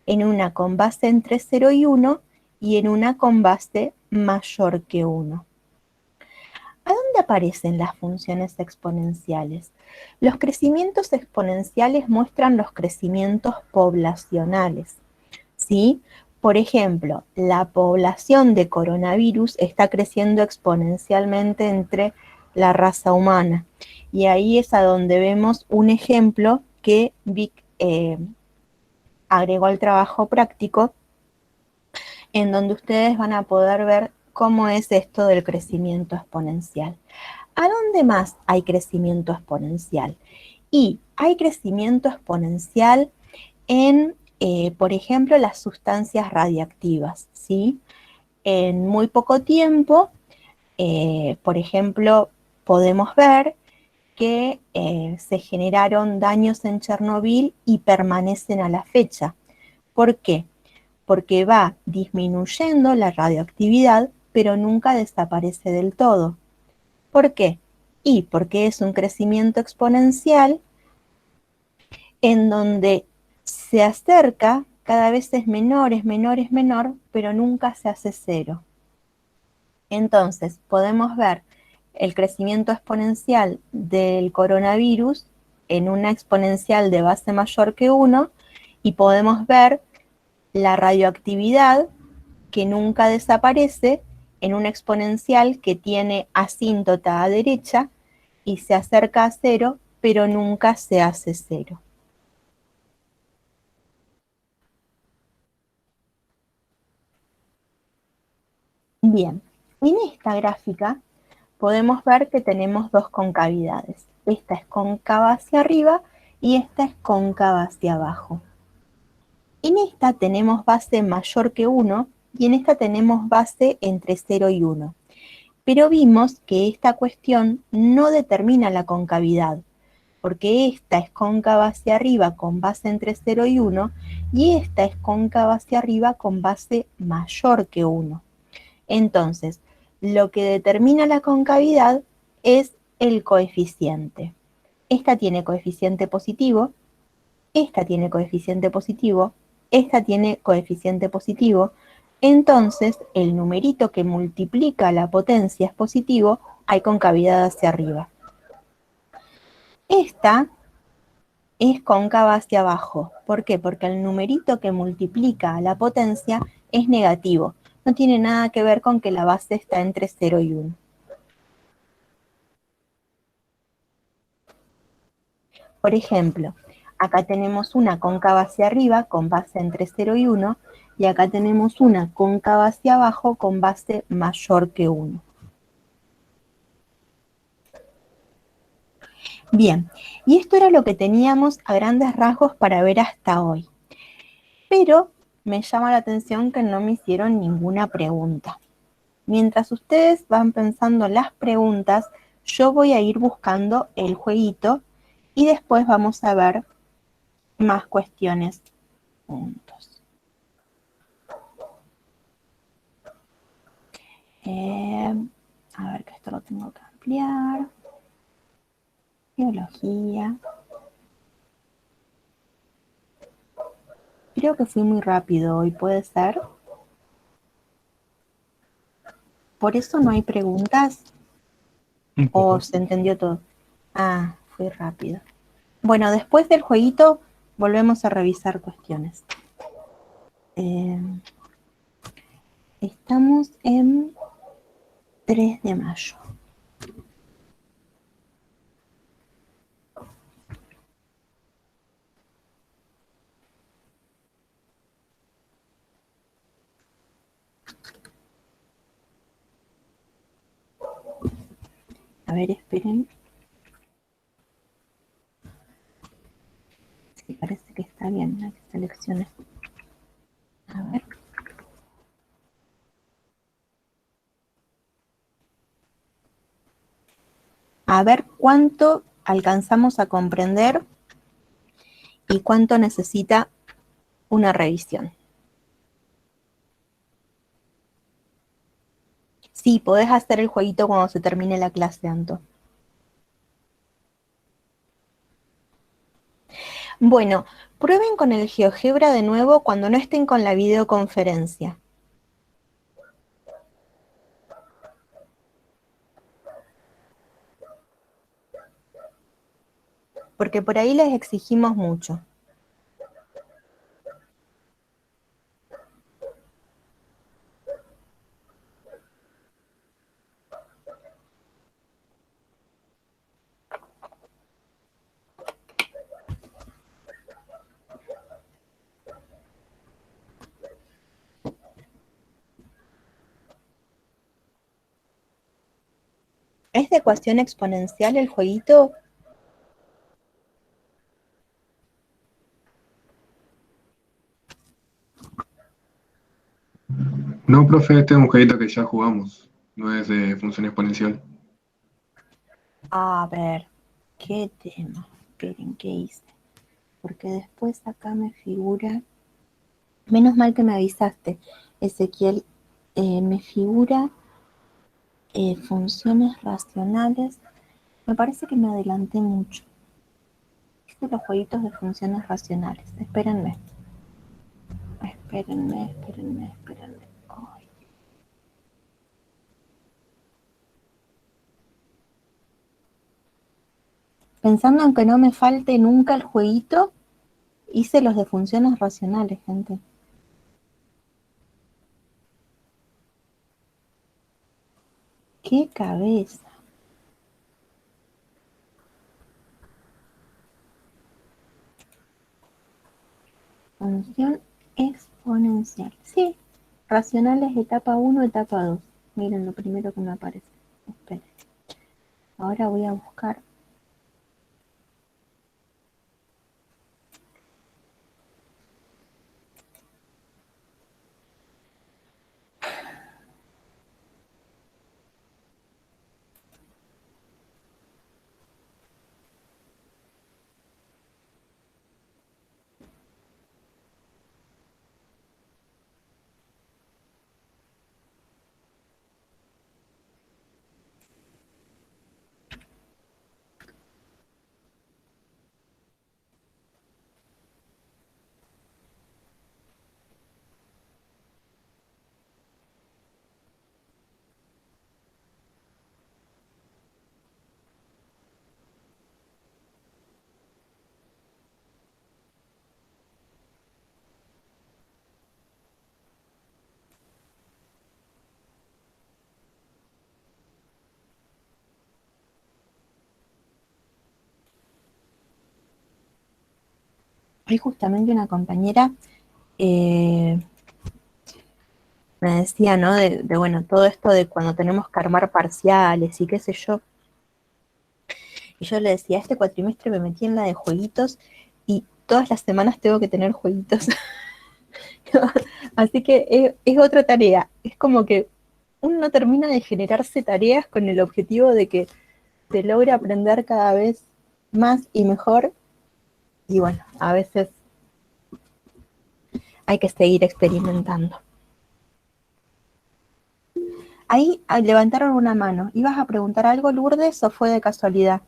en una con base entre 0 y 1 y en una con base mayor que 1. ¿A dónde aparecen las funciones exponenciales? Los crecimientos exponenciales muestran los crecimientos poblacionales, ¿sí? Por ejemplo, la población de coronavirus está creciendo exponencialmente entre la raza humana. Y ahí es a donde vemos un ejemplo que Vic agregó al trabajo práctico, en donde ustedes van a poder ver cómo es esto del crecimiento exponencial. ¿A dónde más hay crecimiento exponencial? Y hay crecimiento exponencial en, por ejemplo, las sustancias radiactivas, ¿sí? En muy poco tiempo, por ejemplo, podemos ver que se generaron daños en Chernobyl y permanecen a la fecha. ¿Por qué? Porque va disminuyendo la radioactividad, pero nunca desaparece del todo. ¿Por qué? Y porque es un crecimiento exponencial en donde se acerca, cada vez es menor, es menor, es menor, pero nunca se hace cero. Entonces, podemos ver el crecimiento exponencial del coronavirus en una exponencial de base mayor que 1 y podemos ver la radioactividad que nunca desaparece en una exponencial que tiene asíntota a derecha y se acerca a cero, pero nunca se hace cero. Bien, en esta gráfica podemos ver que tenemos dos concavidades. Esta es cóncava hacia arriba y esta es cóncava hacia abajo. En esta tenemos base mayor que 1 y en esta tenemos base entre 0 y 1. Pero vimos que esta cuestión no determina la concavidad, porque esta es cóncava hacia arriba con base entre 0 y 1 y esta es cóncava hacia arriba con base mayor que 1. Entonces, lo que determina la concavidad es el coeficiente. Esta tiene coeficiente positivo, esta tiene coeficiente positivo, esta tiene coeficiente positivo. Entonces, el numerito que multiplica la potencia es positivo, hay concavidad hacia arriba. Esta es cóncava hacia abajo. ¿Por qué? Porque el numerito que multiplica la potencia es negativo. No tiene nada que ver con que la base está entre 0 y 1. Por ejemplo, acá tenemos una cóncava hacia arriba con base entre 0 y 1 y acá tenemos una cóncava hacia abajo con base mayor que 1. Bien, y esto era lo que teníamos a grandes rasgos para ver hasta hoy. Pero me llama la atención que no me hicieron ninguna pregunta. Mientras ustedes van pensando las preguntas, yo voy a ir buscando el jueguito y después vamos a ver más cuestiones juntos. A ver, que esto lo tengo que ampliar. Biología. Creo que fui muy rápido hoy, ¿puede ser? ¿Por eso no hay preguntas? ¿O se entendió todo? Ah, fui rápido. Bueno, después del jueguito volvemos a revisar cuestiones. Estamos en 3 de mayo. A ver, esperen. Sí, parece que está bien la selección. A ver. A ver cuánto alcanzamos a comprender y cuánto necesita una revisión. Sí, podés hacer el jueguito cuando se termine la clase, Anto. Bueno, prueben con el GeoGebra de nuevo cuando no estén con la videoconferencia. Porque por ahí les exigimos mucho. ¿Es de ecuación exponencial el jueguito? No, profe, este es un jueguito que ya jugamos. No es de función exponencial. A ver, ¿qué tema? Esperen, ¿qué hice? Porque después acá me figura... Menos mal que me avisaste, Ezequiel. Me figura funciones racionales. Me parece que me adelanté mucho. Hice los jueguitos de funciones racionales. Espérenme. Espérenme. Ay. Pensando en que no me falte nunca el jueguito, hice los de funciones racionales, gente. ¡Qué cabeza! Función exponencial. Sí, racionales etapa uno, etapa 2. Miren lo primero que me aparece. Esperen. Ahora voy a buscar. Hay justamente una compañera eh, me decía, ¿no? Bueno, todo esto de cuando tenemos que armar parciales y qué sé yo. Y yo le decía, este cuatrimestre me metí en la de jueguitos y todas las semanas tengo que tener jueguitos. Así que es otra tarea. Es como que uno no termina de generarse tareas con el objetivo de que se logre aprender cada vez más y mejor. Y bueno, a veces hay que seguir experimentando. Ahí levantaron una mano. ¿Ibas a preguntar algo, Lourdes, o fue de casualidad?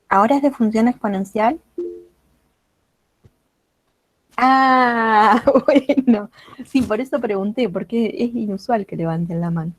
¿Ahora es de función exponencial? Ah, bueno. Sí, por eso pregunté, porque es inusual que levanten la mano.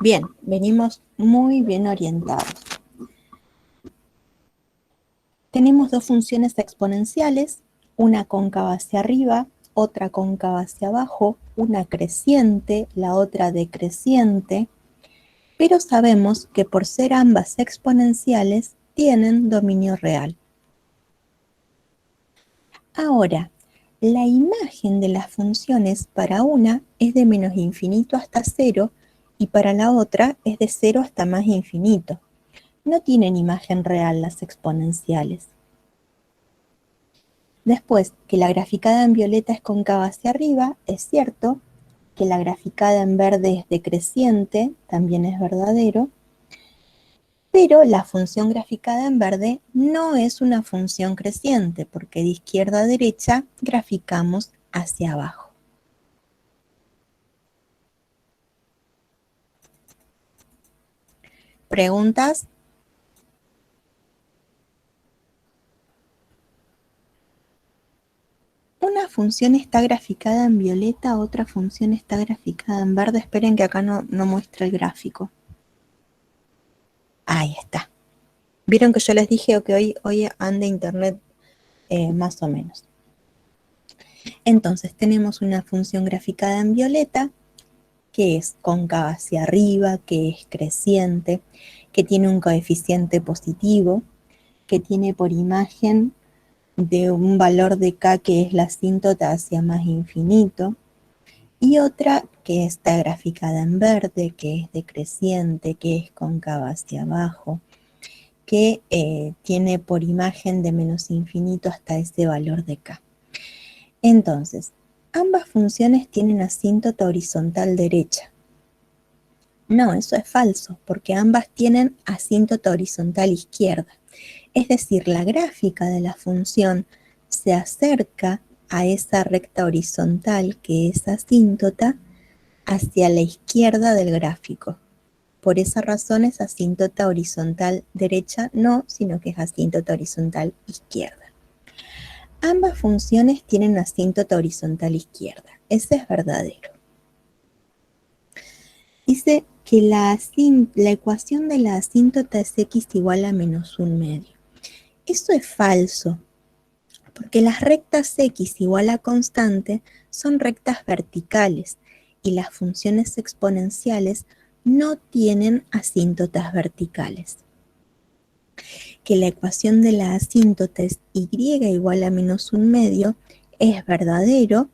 Bien, venimos muy bien orientados. Tenemos dos funciones exponenciales, una cóncava hacia arriba, otra cóncava hacia abajo, una creciente, la otra decreciente, pero sabemos que por ser ambas exponenciales tienen dominio real. Ahora, la imagen de las funciones para una es de menos infinito hasta cero y para la otra es de cero hasta más infinito. No tienen imagen real las exponenciales. Después, que la graficada en violeta es cóncava hacia arriba, es cierto. Que la graficada en verde es decreciente, también es verdadero. Pero la función graficada en verde no es una función creciente, porque de izquierda a derecha graficamos hacia abajo. ¿Preguntas? Una función está graficada en violeta, otra función está graficada en verde. Esperen que acá no muestra el gráfico. Ahí está. Vieron que yo les dije que hoy anda internet más o menos. Entonces tenemos una función graficada en violeta que es cóncava hacia arriba, que es creciente, que tiene un coeficiente positivo, que tiene por imagen de un valor de k que es la asíntota hacia más infinito, y otra que está graficada en verde, que es decreciente, que es cóncava hacia abajo, que tiene por imagen de menos infinito hasta ese valor de k. Entonces, ambas funciones tienen asíntota horizontal derecha. No, eso es falso, porque ambas tienen asíntota horizontal izquierda. Es decir, la gráfica de la función se acerca a esa recta horizontal que es asíntota hacia la izquierda del gráfico. Por esa razón es asíntota horizontal derecha, no, sino que es asíntota horizontal izquierda. Ambas funciones tienen asíntota horizontal izquierda. Ese es verdadero. Dice que la ecuación de la asíntota es x igual a menos un medio. Eso es falso, porque las rectas x igual a constante son rectas verticales y las funciones exponenciales no tienen asíntotas verticales. Que la ecuación de la asíntota es y igual a menos un medio es verdadero,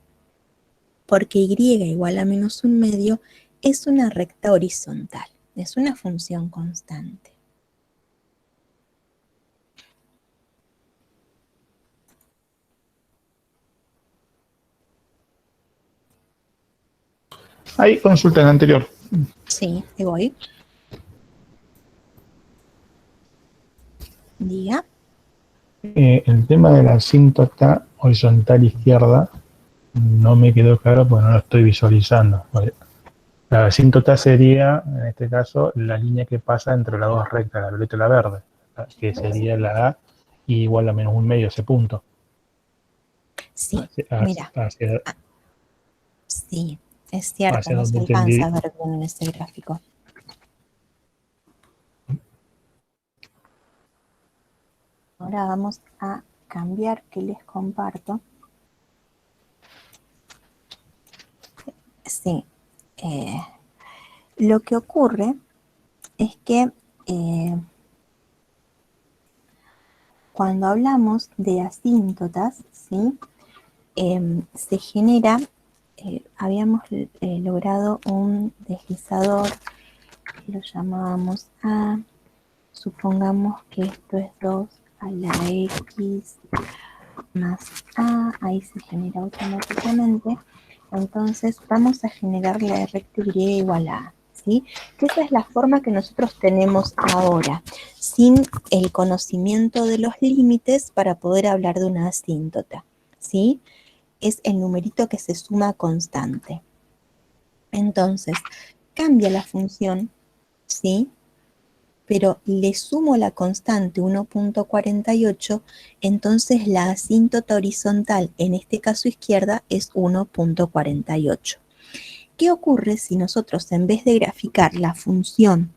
porque y igual a menos un medio es una recta horizontal, es una función constante. Hay consulta en anterior. Sí, te voy. Diga. El tema de la asíntota horizontal izquierda no me quedó claro porque no lo estoy visualizando. La asíntota sería, en este caso, la línea que pasa entre las dos rectas, la violeta y la verde, que sería la A igual a menos un medio, ese punto. Sí, mira. Sí, es cierto, no se alcanza a ver bien en este gráfico. Ahora vamos a cambiar que les comparto. Sí, lo que ocurre es que cuando hablamos de asíntotas, ¿sí? Se genera, habíamos logrado un deslizador que lo llamábamos A, supongamos que esto es 2 a la X más A, ahí se genera automáticamente. Entonces vamos a generar la recta Y igual a A, ¿sí? Que esa es la forma que nosotros tenemos ahora, sin el conocimiento de los límites para poder hablar de una asíntota, ¿sí? Es el numerito que se suma constante. Entonces, cambia la función, ¿sí? Pero le sumo la constante 1.48, entonces la asíntota horizontal, en este caso izquierda, es 1.48. ¿Qué ocurre si nosotros, en vez de graficar la función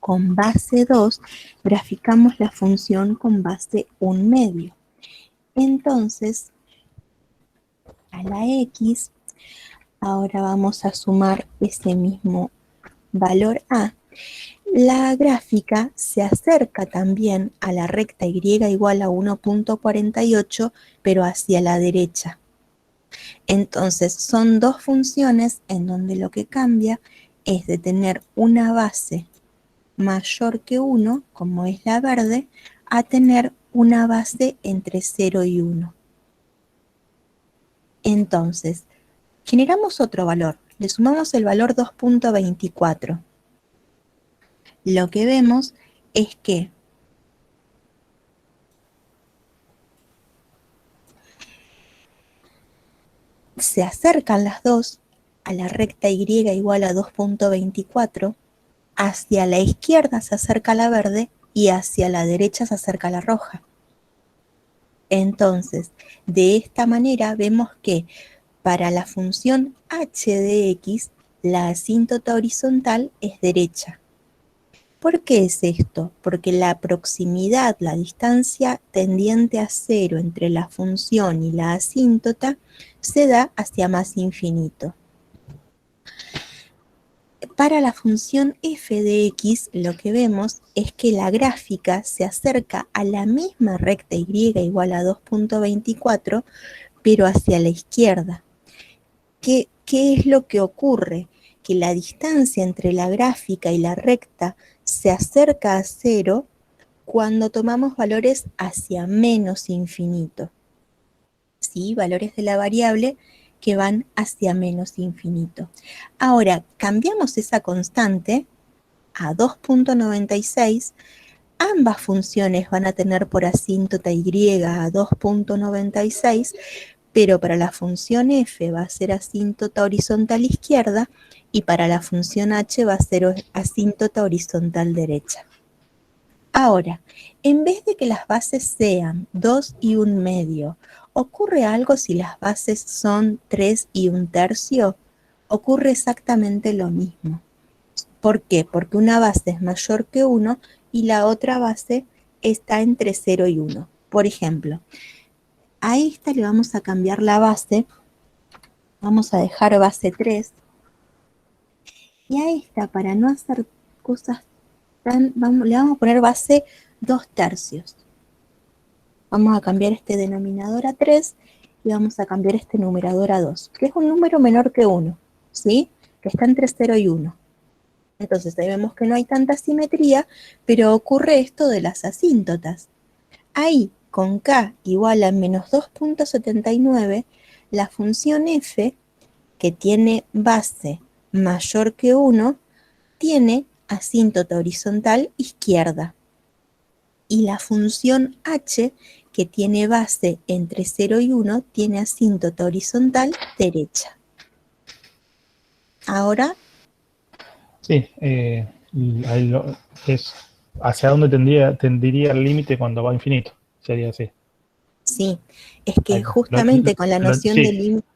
con base 2, graficamos la función con base 1/2? Entonces, a la x, ahora vamos a sumar ese mismo valor a. La gráfica se acerca también a la recta y igual a 1.48, pero hacia la derecha. Entonces, son dos funciones en donde lo que cambia es de tener una base mayor que 1, como es la verde, a tener una base entre 0 y 1. Entonces, generamos otro valor. Le sumamos el valor 2.24. Lo que vemos es que se acercan las dos a la recta y igual a 2.24, hacia la izquierda se acerca la verde y hacia la derecha se acerca la roja. Entonces, de esta manera vemos que para la función h de x, la asíntota horizontal es derecha. ¿Por qué es esto? Porque la proximidad, la distancia tendiente a 0 entre la función y la asíntota, se da hacia más infinito. Para la función f de x, lo que vemos es que la gráfica se acerca a la misma recta y igual a 2.24, pero hacia la izquierda. ¿Qué es lo que ocurre? Que la distancia entre la gráfica y la recta se acerca a 0 cuando tomamos valores hacia menos infinito. ¿Sí? Valores de la variable que van hacia menos infinito. Ahora, cambiamos esa constante a 2.96. Ambas funciones van a tener por asíntota y a 2.96, pero para la función f va a ser asíntota horizontal izquierda y para la función h va a ser asíntota horizontal derecha. Ahora, en vez de que las bases sean 2 y 1/2, ¿ocurre algo si las bases son 3 y 1/3? Ocurre exactamente lo mismo. ¿Por qué? Porque una base es mayor que 1 y la otra base está entre 0 y 1. Por ejemplo, a esta le vamos a cambiar la base, vamos a dejar base 3, y a esta, para no hacer cosas le vamos a poner base 2/3. Vamos a cambiar este denominador a 3 y vamos a cambiar este numerador a 2, que es un número menor que 1, ¿sí? Que está entre 0 y 1. Entonces ahí vemos que no hay tanta simetría, pero ocurre esto de las asíntotas. Ahí, con k igual a menos 2.79, la función f, que tiene base mayor que 1, tiene asíntota horizontal izquierda. Y la función h, que tiene base entre 0 y 1, tiene asíntota horizontal derecha. Ahora... Sí, es hacia dónde tendiría el límite cuando va a infinito. Sería así. Sí, es que justamente con la noción de límite...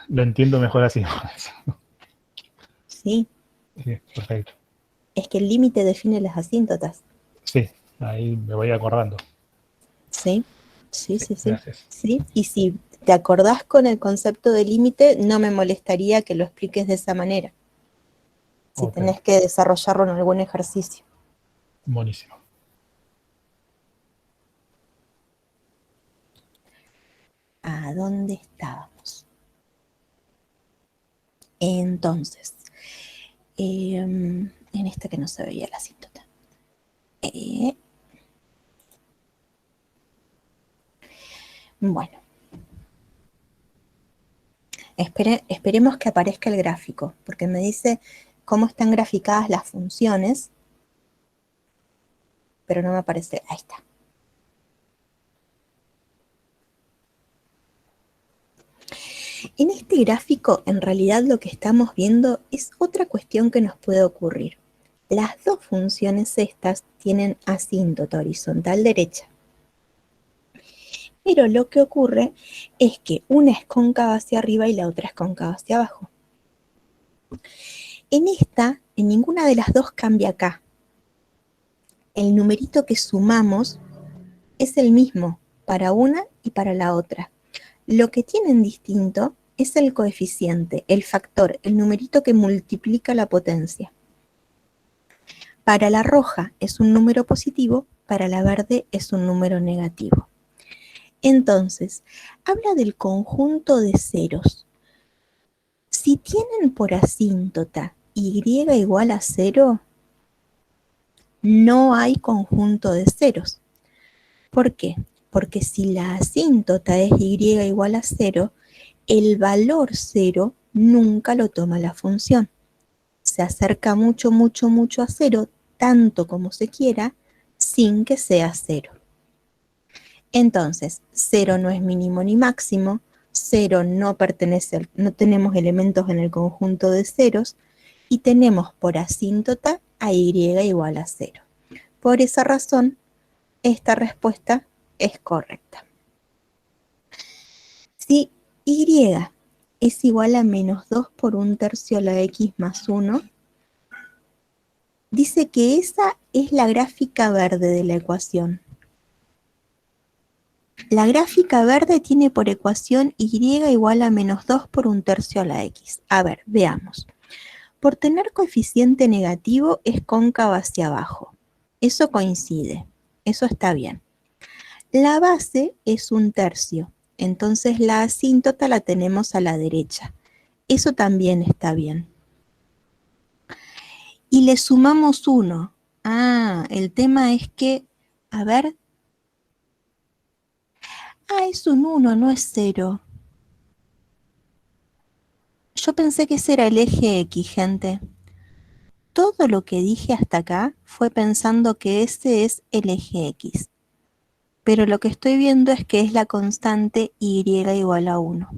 Lo entiendo mejor así. Sí. Sí, perfecto. Es que el límite define las asíntotas. Sí, ahí me voy acordando. Sí. Gracias. Sí, y si te acordás con el concepto de límite, no me molestaría que lo expliques de esa manera. Si tenés que desarrollarlo en algún ejercicio. Buenísimo. ¿A dónde estábamos? Entonces, en esta que no se veía la asíntota. Bueno. Esperemos que aparezca el gráfico, porque me dice cómo están graficadas las funciones, pero no me aparece. Ahí está. En este gráfico, en realidad lo que estamos viendo es otra cuestión que nos puede ocurrir. Las dos funciones estas tienen asíntota horizontal derecha. Pero lo que ocurre es que una es cóncava hacia arriba y la otra es cóncava hacia abajo. En esta, en ninguna de las dos cambia acá. El numerito que sumamos es el mismo para una y para la otra. Lo que tienen distinto es el coeficiente, el factor, el numerito que multiplica la potencia. Para la roja es un número positivo, para la verde es un número negativo. Entonces, habla del conjunto de ceros. Si tienen por asíntota y igual a 0, no hay conjunto de ceros. ¿Por qué? Porque si la asíntota es y igual a 0, el valor 0 nunca lo toma la función. Se acerca mucho, mucho, mucho a 0, tanto como se quiera, sin que sea 0. Entonces, 0 no es mínimo ni máximo, 0 no pertenece, no tenemos elementos en el conjunto de ceros, y tenemos por asíntota a y igual a 0. Por esa razón, esta respuesta es correcta. Si y es igual a menos 2 por 1/3 a la x más 1, dice que esa es la gráfica verde de la ecuación. La gráfica verde tiene por ecuación y igual a menos 2 por 1/3 a la x. A ver, veamos. Por tener coeficiente negativo es cóncava hacia abajo. Eso coincide, eso está bien. La base es 1/3, entonces la asíntota la tenemos a la derecha. Eso también está bien. Y le sumamos 1. Ah, el tema es que, a ver. Ah, es un 1, no es 0. Yo pensé que ese era el eje X, gente. Todo lo que dije hasta acá fue pensando que ese es el eje X. Pero lo que estoy viendo es que es la constante y igual a 1.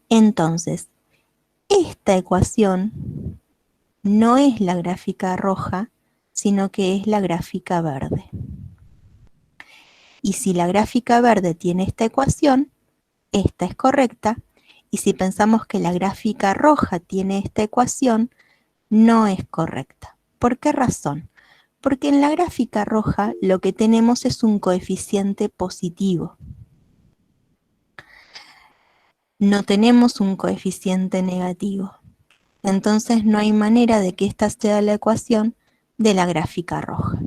Entonces, esta ecuación no es la gráfica roja, sino que es la gráfica verde. Y si la gráfica verde tiene esta ecuación, esta es correcta, y si pensamos que la gráfica roja tiene esta ecuación, no es correcta. ¿Por qué razón? Porque en la gráfica roja lo que tenemos es un coeficiente positivo. No tenemos un coeficiente negativo. Entonces no hay manera de que esta sea la ecuación de la gráfica roja.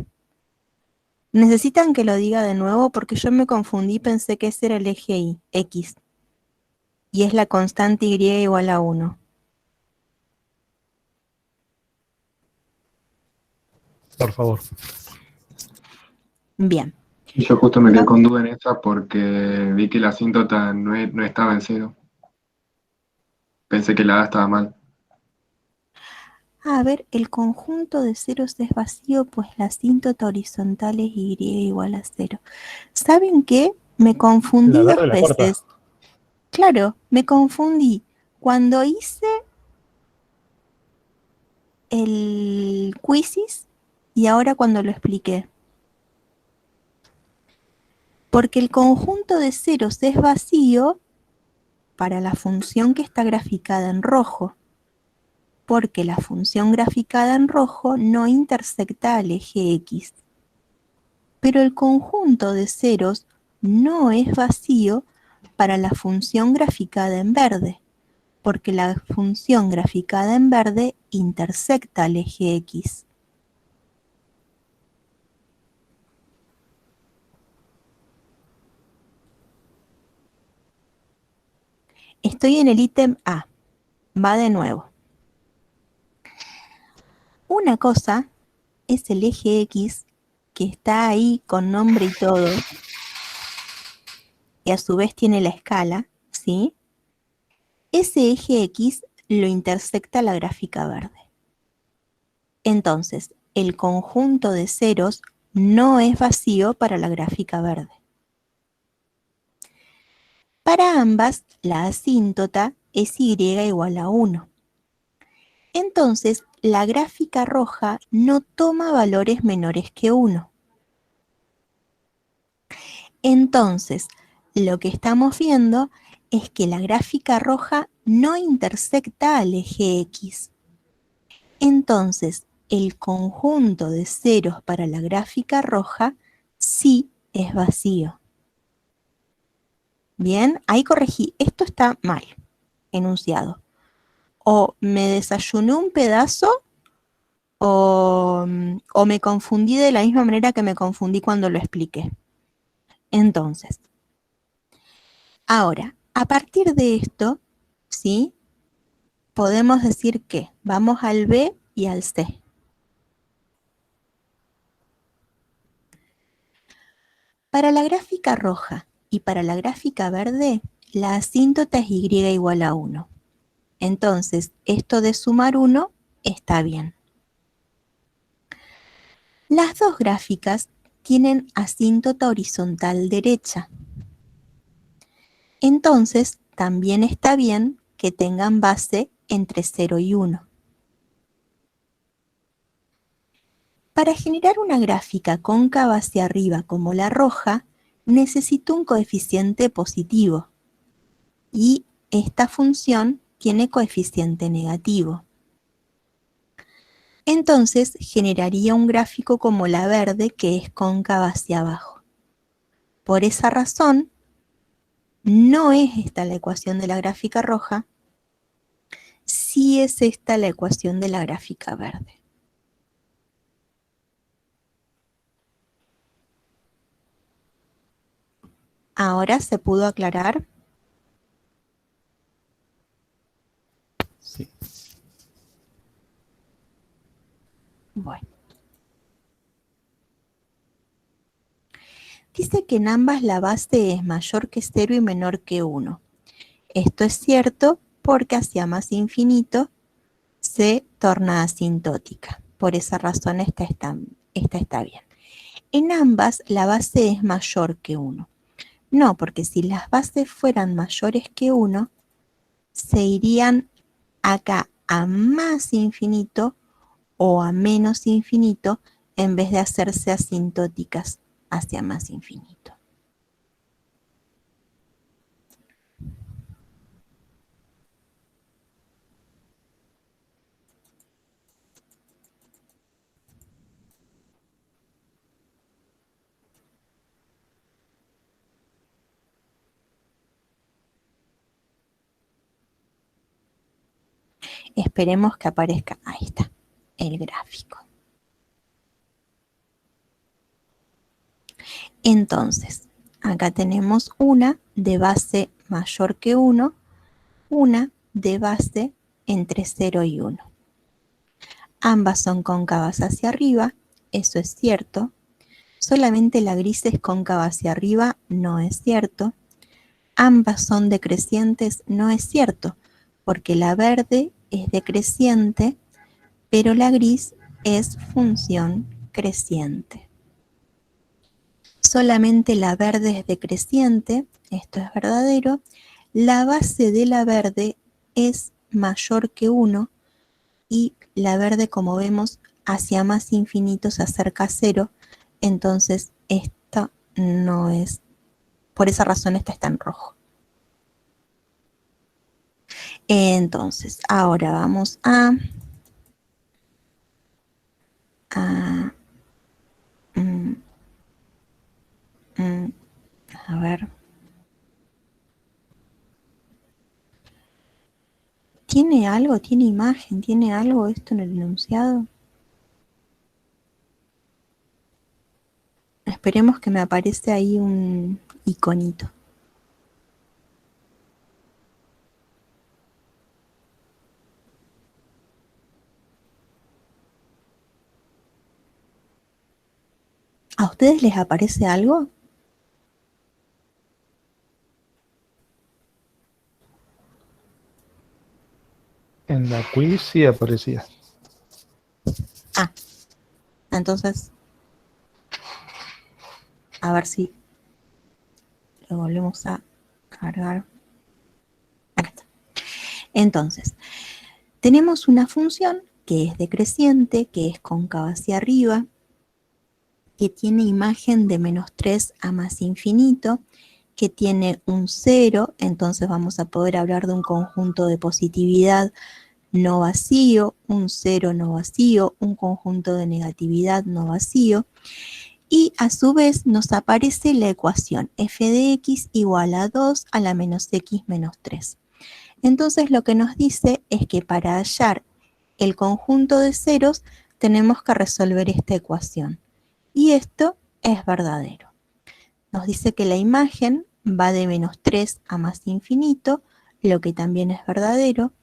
¿Necesitan que lo diga de nuevo? Porque yo me confundí, pensé que ese era el eje X. Y es la constante y igual a 1. Por favor. Bien. Y yo justo me quedé con duda en esa porque vi que la asíntota no estaba en 0. Pensé que la A estaba mal. A ver, el conjunto de ceros es vacío, pues la asíntota horizontal es y igual a 0. ¿Saben qué? Me confundí La verde 2 la corta. veces. Claro, me confundí. Cuando hice el quizzes y ahora cuando lo expliqué. Porque el conjunto de ceros es vacío para la función que está graficada en rojo. Porque la función graficada en rojo no intersecta al eje X. Pero el conjunto de ceros no es vacío para la función graficada en verde, porque la función graficada en verde intersecta al eje X. Estoy en el ítem A. Va de nuevo. Una cosa es el eje X, que está ahí con nombre y todo, y a su vez tiene la escala, ¿sí? Ese eje X lo intersecta la gráfica verde. Entonces, el conjunto de ceros no es vacío para la gráfica verde. Para ambas, la asíntota es y igual a 1. Entonces, la gráfica roja no toma valores menores que 1. Entonces, lo que estamos viendo es que la gráfica roja no intersecta al eje X. Entonces, el conjunto de ceros para la gráfica roja sí es vacío. Bien, ahí corregí. Esto está mal enunciado. O me desayuné un pedazo o me confundí de la misma manera que me confundí cuando lo expliqué. Entonces, ahora, a partir de esto, ¿sí? Podemos decir que vamos al B y al C. Para la gráfica roja y para la gráfica verde, la asíntota es Y igual a 1. Entonces, esto de sumar 1 está bien. Las dos gráficas tienen asíntota horizontal derecha. Entonces, también está bien que tengan base entre 0 y 1. Para generar una gráfica cóncava hacia arriba como la roja, necesito un coeficiente positivo. Y esta función tiene coeficiente negativo. Entonces, generaría un gráfico como la verde que es cóncava hacia abajo. Por esa razón, no es esta la ecuación de la gráfica roja, sí es esta la ecuación de la gráfica verde. ¿Ahora se pudo aclarar? Sí. Bueno. Dice que en ambas la base es mayor que 0 y menor que 1. Esto es cierto porque hacia más infinito se torna asintótica. Por esa razón esta está bien. En ambas la base es mayor que 1. No, porque si las bases fueran mayores que 1, se irían acá a más infinito o a menos infinito en vez de hacerse asintóticas hacia más infinito. Esperemos que aparezca, ahí está, el gráfico. Entonces, acá tenemos una de base mayor que 1, una de base entre 0 y 1. Ambas son cóncavas hacia arriba, eso es cierto. Solamente la gris es cóncava hacia arriba, no es cierto. Ambas son decrecientes, no es cierto, porque la verde es decreciente, pero la gris es función creciente. Solamente la verde es decreciente, esto es verdadero. La base de la verde es mayor que 1 y la verde, como vemos, hacia más infinito se acerca a 0, entonces esta no es, por esa razón esta está en rojo. Entonces, ahora vamos a ver. ¿Tiene algo? ¿Tiene imagen? ¿Tiene algo esto en el enunciado? Esperemos que me aparece ahí un iconito. ¿A ustedes les aparece algo? En la quiz sí aparecía. Ah, entonces, a ver si lo volvemos a cargar. Acá está. Entonces, tenemos una función que es decreciente, que es cóncava hacia arriba, que tiene imagen de -3 a más infinito que tiene un 0, entonces vamos a poder hablar de un conjunto de positividad no vacío, un 0 no vacío, un conjunto de negatividad no vacío, y a su vez nos aparece la ecuación f de x igual a 2 a la menos x menos 3. Entonces lo que nos dice es que para hallar el conjunto de ceros tenemos que resolver esta ecuación. Y esto es verdadero. Nos dice que la imagen va de menos 3 a más infinito, lo que también es verdadero,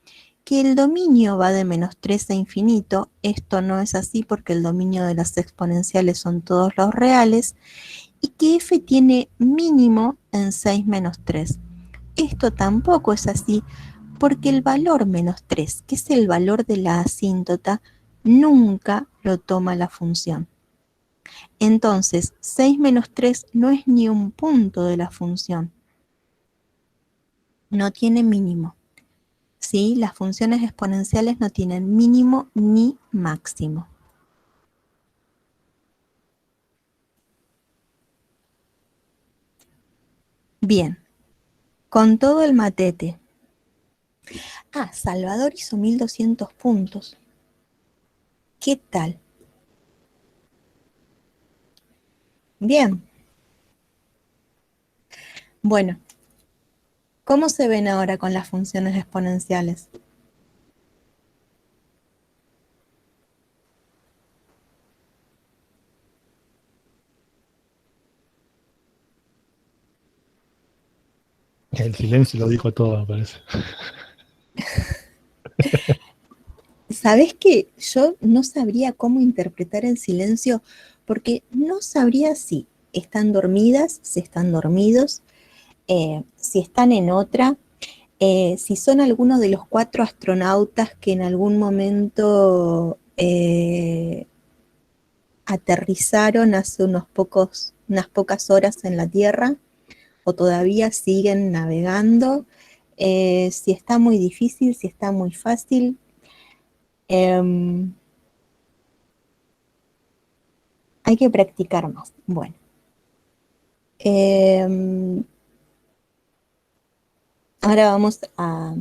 que el dominio va de menos 3 a infinito. Esto no es así porque el dominio de las exponenciales son todos los reales, y que f tiene mínimo en 6 menos 3. Esto tampoco es así porque el valor menos 3, que es el valor de la asíntota, nunca lo toma la función. Entonces, 6 menos 3 no es ni un punto de la función. No tiene mínimo. ¿Sí? Las funciones exponenciales no tienen mínimo ni máximo. Bien, con todo el matete. Ah, Salvador hizo 1200 puntos. ¿Qué tal? Bien. Bueno, ¿cómo se ven ahora con las funciones exponenciales? El silencio lo dijo todo, me parece. ¿Sabés que yo no sabría cómo interpretar el silencio? Porque no sabría si están dormidas, si están dormidos, si están en otra, si son algunos de los 4 astronautas que en algún momento aterrizaron hace unas pocas horas en la Tierra, o todavía siguen navegando, si está muy difícil, si está muy fácil. Hay que practicar más. Bueno. Ahora vamos a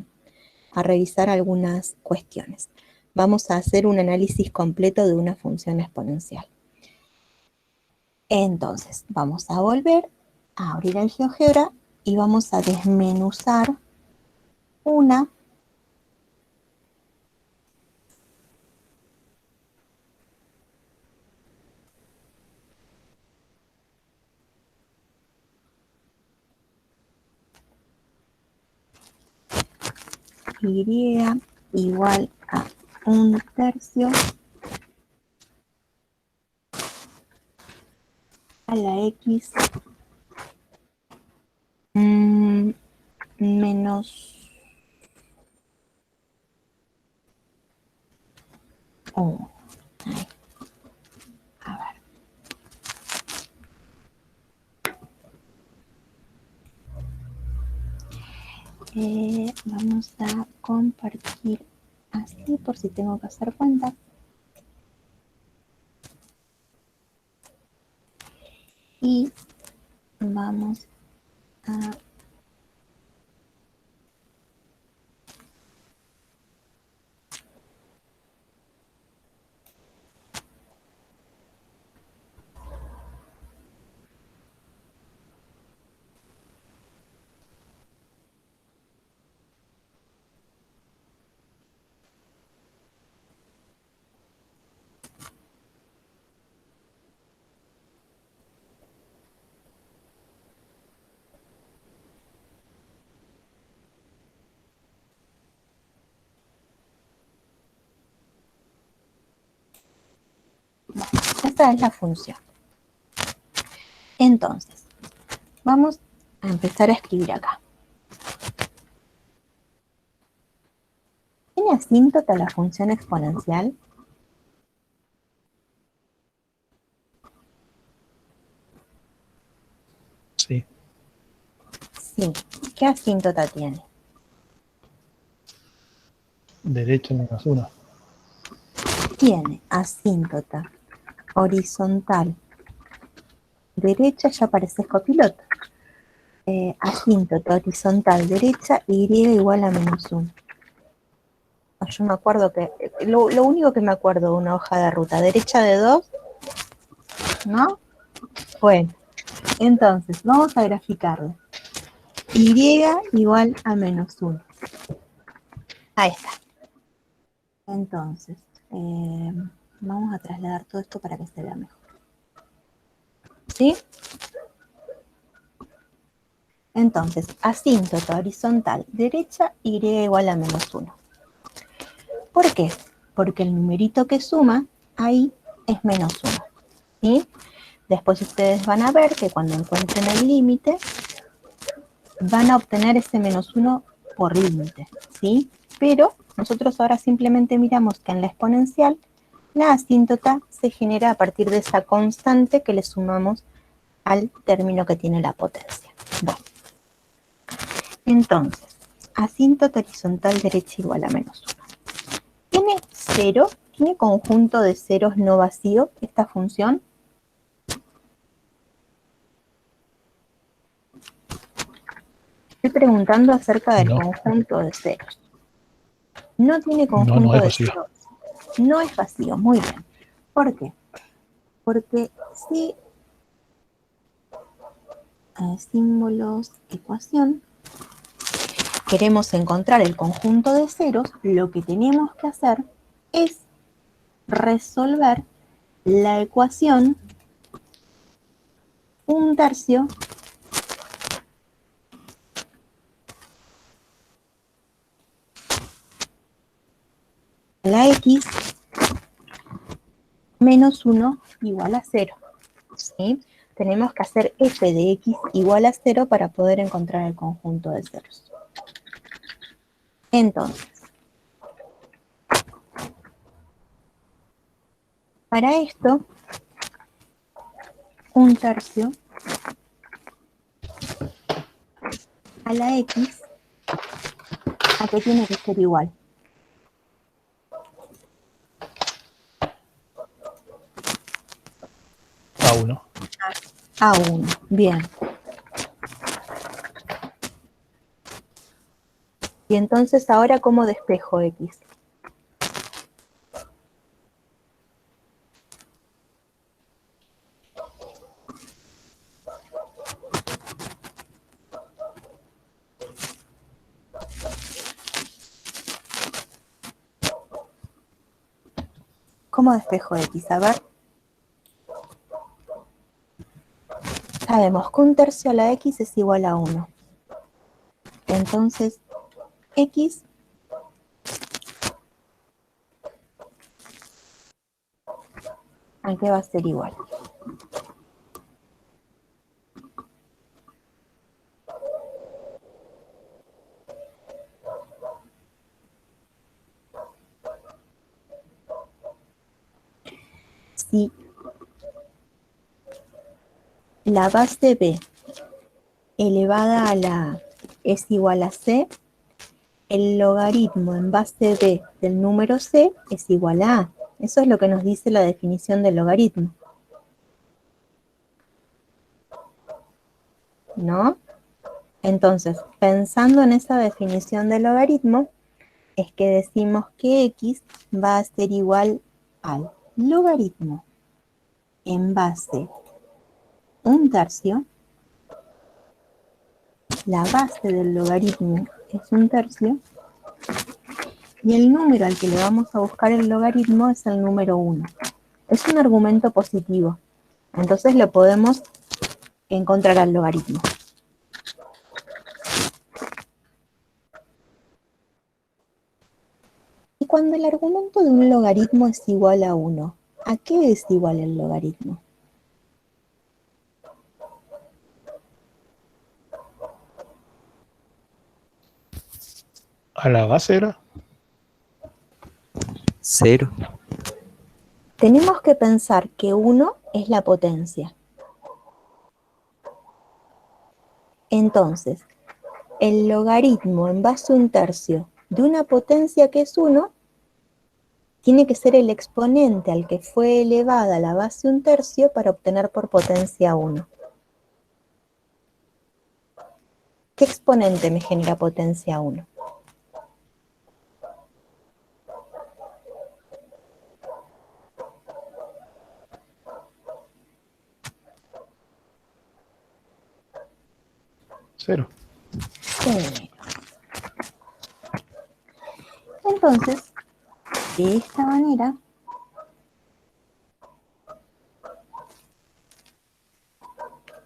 revisar algunas cuestiones. Vamos a hacer un análisis completo de una función exponencial. Entonces, vamos a volver a abrir el GeoGebra y vamos a desmenuzar una y igual a 1/3 a la x menos 1. A ver. Vamos a compartir así por si tengo que hacer cuenta. Y vamos a esta es la función. Entonces, vamos a empezar a escribir acá. ¿Tiene asíntota la función exponencial? Sí. Sí. ¿Qué asíntota tiene? Derecha menos 1. Tiene asíntota horizontal derecha, ya pareces copiloto. asíntota horizontal derecha, y igual a -1. Yo me acuerdo que, lo único que me acuerdo de una hoja de ruta, derecha de 2, ¿no? Bueno, entonces, vamos a graficarlo. Y igual a -1. Ahí está. Entonces, vamos a trasladar todo esto para que se vea mejor. ¿Sí? Entonces, asíntota horizontal derecha, y igual a -1. ¿Por qué? Porque el numerito que suma ahí es -1. ¿Sí? Después ustedes van a ver que cuando encuentren el límite, van a obtener ese -1 por límite, ¿sí? Pero nosotros ahora simplemente miramos que en la exponencial, la asíntota se genera a partir de esa constante que le sumamos al término que tiene la potencia. Bueno, entonces, asíntota horizontal derecha igual a -1. ¿Tiene cero? ¿Tiene conjunto de ceros no vacío esta función? Estoy preguntando acerca del No, conjunto de ceros. No tiene no, no conjunto es de vacío. ceros. No es vacío, muy bien. ¿Por qué? Porque si símbolos, ecuación, queremos encontrar el conjunto de ceros, lo que tenemos que hacer es resolver la ecuación 1/3 la x menos 1 igual a 0. ¿Sí? Tenemos que hacer f de x igual a 0 para poder encontrar el conjunto de ceros. Entonces, para esto, 1/3 a la x, ¿a qué tiene que ser igual? A 1. A 1. Bien. Y entonces ahora, ¿cómo despejo x? ¿Cómo despejo x? A ver. Sabemos que 1/3 a la x es igual a 1. Entonces, x ¿a qué va a ser igual? Si la base b elevada a la a es igual a c, el logaritmo en base b del número c es igual a a. Eso es lo que nos dice la definición del logaritmo, ¿no? Entonces, pensando en esa definición del logaritmo, es que decimos que x va a ser igual al logaritmo en base 1/3. La base del logaritmo es 1/3, y el número al que le vamos a buscar el logaritmo es el número 1. Es un argumento positivo, entonces lo podemos encontrar al logaritmo. Y cuando el argumento de un logaritmo es igual a 1, ¿a qué es igual el logaritmo? A la base era 0. Tenemos que pensar que 1 es la potencia. Entonces, el logaritmo en base a 1/3 de una potencia que es 1 tiene que ser el exponente al que fue elevada la base 1/3 para obtener por potencia 1. ¿Qué exponente me genera potencia 1? Cero. 0. Entonces, de esta manera,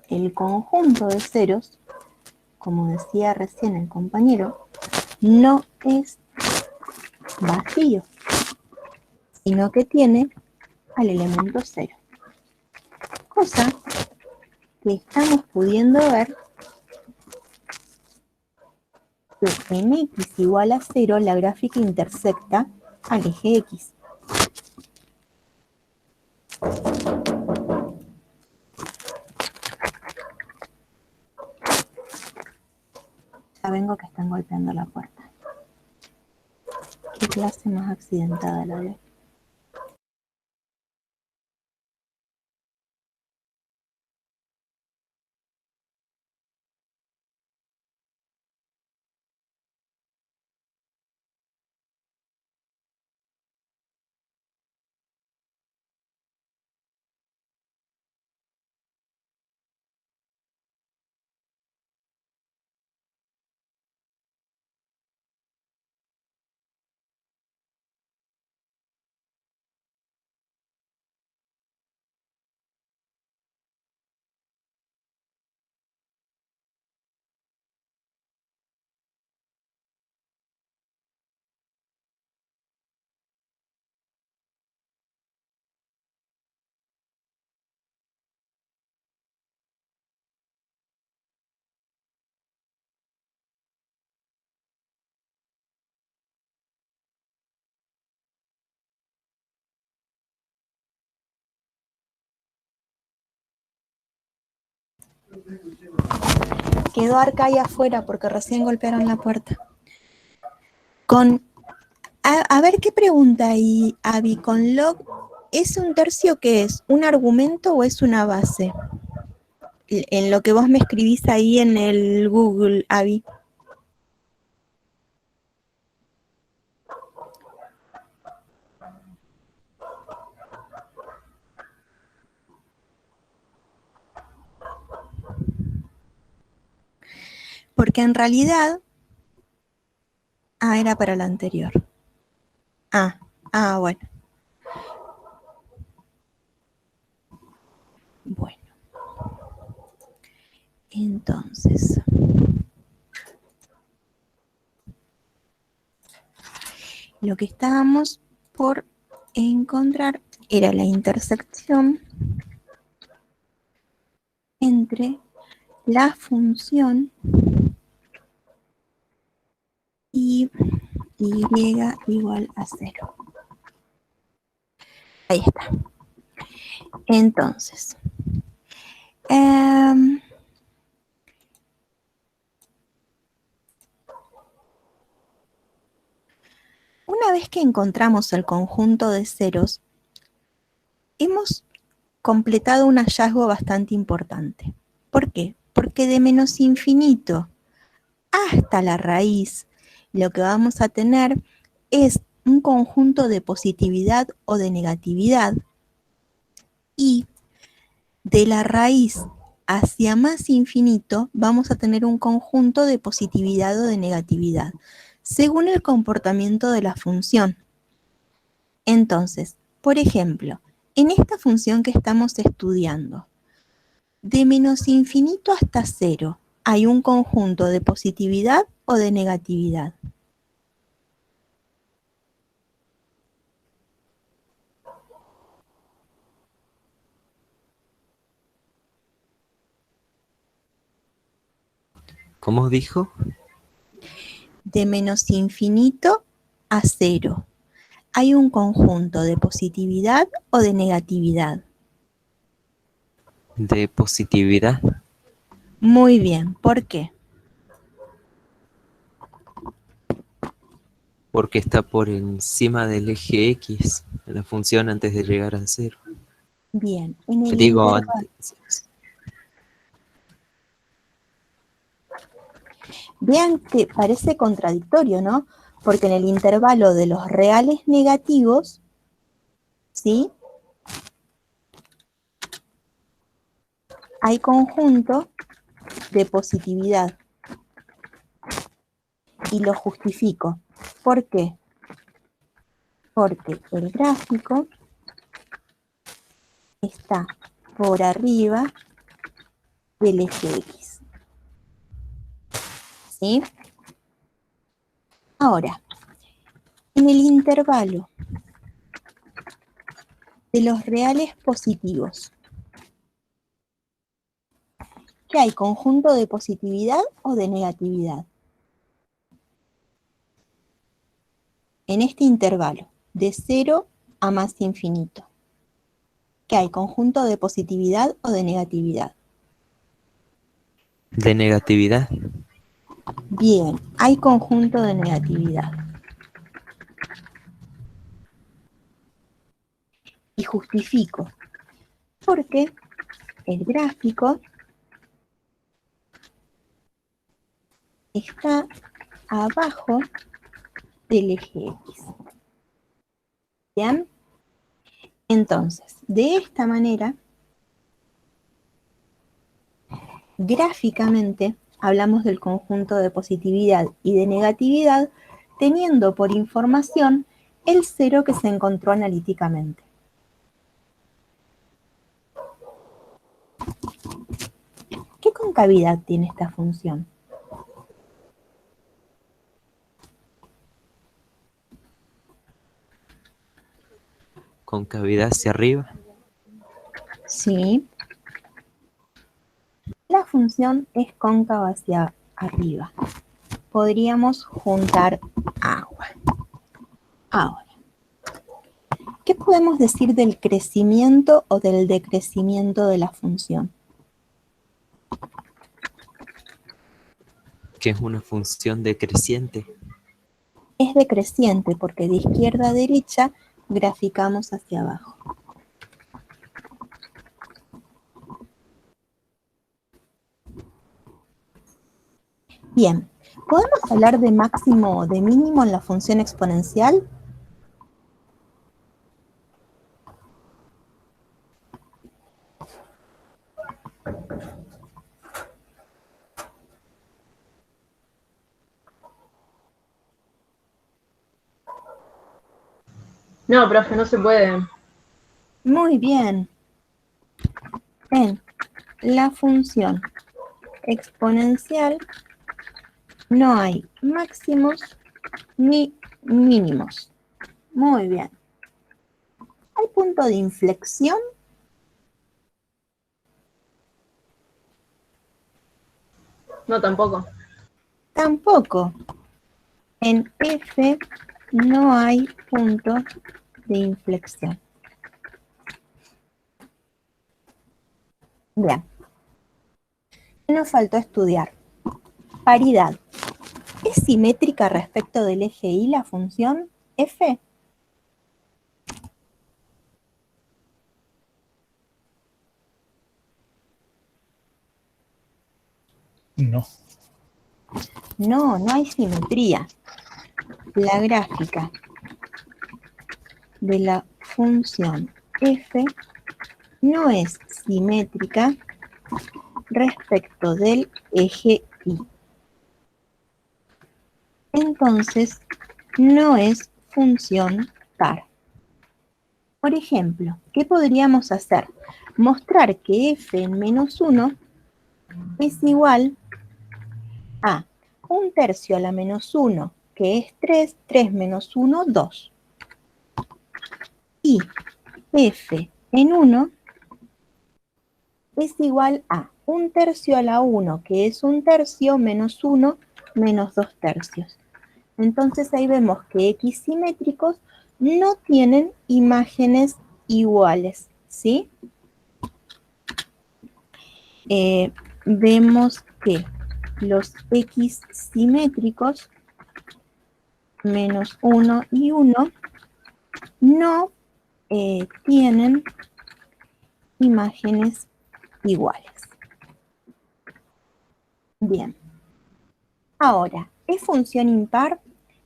el conjunto de ceros, como decía recién el compañero, no es vacío, sino que tiene al elemento 0. Cosa que estamos pudiendo ver que en x igual a 0 la gráfica intersecta al eje x. Ya vengo que están golpeando la puerta. Qué clase más accidentada la de hoy. Quedó Arca ahí afuera porque recién golpearon la puerta. A ver qué pregunta ahí, Avi, con log, ¿es un tercio qué es? ¿Un argumento o es una base? En lo que vos me escribís ahí en el Google, Avi. Porque en realidad, era para la anterior. Bueno. Bueno. Entonces, lo que estábamos por encontrar era la intersección entre la función y igual a 0. Ahí está. Entonces, una vez que encontramos el conjunto de ceros, hemos completado un hallazgo bastante importante. ¿Por qué? Porque de menos infinito hasta la raíz, lo que vamos a tener es un conjunto de positividad o de negatividad, y de la raíz hacia más infinito vamos a tener un conjunto de positividad o de negatividad, según el comportamiento de la función. Entonces, por ejemplo, en esta función que estamos estudiando, de menos infinito hasta 0, ¿hay un conjunto de positividad o de negatividad? ¿Cómo dijo? De menos infinito a 0, ¿hay un conjunto de positividad o de negatividad? De positividad. Muy bien, ¿por qué? Porque está por encima del eje X, la función antes de llegar a 0. Bien, en el Digo, intervalo. antes. Vean que parece contradictorio, ¿no? Porque en el intervalo de los reales negativos, ¿sí?, hay conjunto de positividad. Y lo justifico. ¿Por qué? Porque el gráfico está por arriba del eje X. ¿Sí? Ahora, en el intervalo de los reales positivos, ¿qué hay? ¿Conjunto de positividad o de negatividad? En este intervalo, de 0 a más infinito, ¿qué hay? ¿Conjunto de positividad o de negatividad? De negatividad. Bien, hay conjunto de negatividad. Y justifico, porque el gráfico está abajo del eje X. ¿Bien? Entonces, de esta manera, gráficamente, hablamos del conjunto de positividad y de negatividad, teniendo por información el cero que se encontró analíticamente. ¿Qué concavidad tiene esta función? Concavidad hacia arriba. Sí. La función es cóncava hacia arriba. Podríamos juntar agua. Ahora, ¿qué podemos decir del crecimiento o del decrecimiento de la función? Que es una función decreciente. Es decreciente porque de izquierda a derecha graficamos hacia abajo. Bien, ¿podemos hablar de máximo o de mínimo en la función exponencial? No, profe, no se puede. Muy bien. En la función exponencial no hay máximos ni mínimos. Muy bien. ¿Hay punto de inflexión? No, tampoco. Tampoco. En F no hay punto de inflexión. Bien. ¿Qué nos faltó estudiar? Paridad. ¿Es simétrica respecto del eje Y la función F? No. No, no hay simetría. La gráfica de la función F no es simétrica respecto del eje Y. Entonces, no es función par. Por ejemplo, ¿qué podríamos hacer? Mostrar que f en menos 1 es igual a 1/3 a la menos 1, que es 3, 3 menos 1, 2. Y f en 1 es igual a 1/3 a la 1, que es 1/3 menos 1 menos 2/3. Entonces ahí vemos que X simétricos no tienen imágenes iguales, ¿sí? Vemos que los X simétricos, menos 1 y 1, no tienen imágenes iguales. Bien. Ahora, ¿es función impar?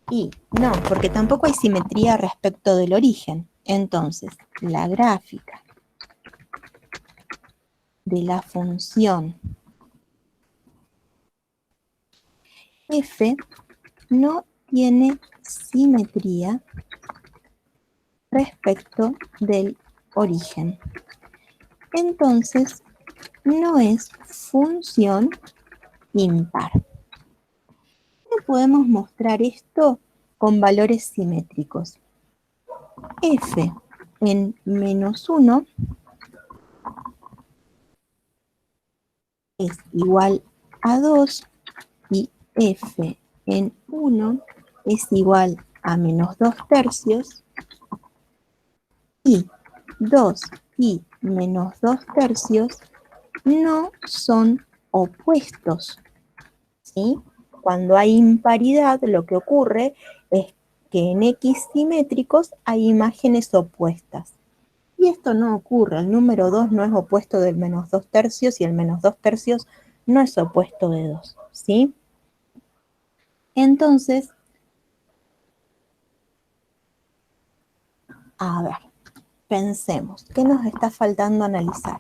Y no, porque tampoco hay simetría respecto del origen. Entonces, la gráfica de la función f no tiene simetría respecto del origen. Entonces, no es función impar. ¿Cómo podemos mostrar esto con valores simétricos? F en -1 es igual a 2 y f en 1 es igual a -2/3 y 2 y -2/3 no son opuestos, ¿sí? Cuando hay imparidad, lo que ocurre es que en X simétricos hay imágenes opuestas. Y esto no ocurre, el número 2 no es opuesto del -2/3 y el -2/3 no es opuesto de 2, ¿sí? Entonces, a ver, pensemos, ¿qué nos está faltando analizar?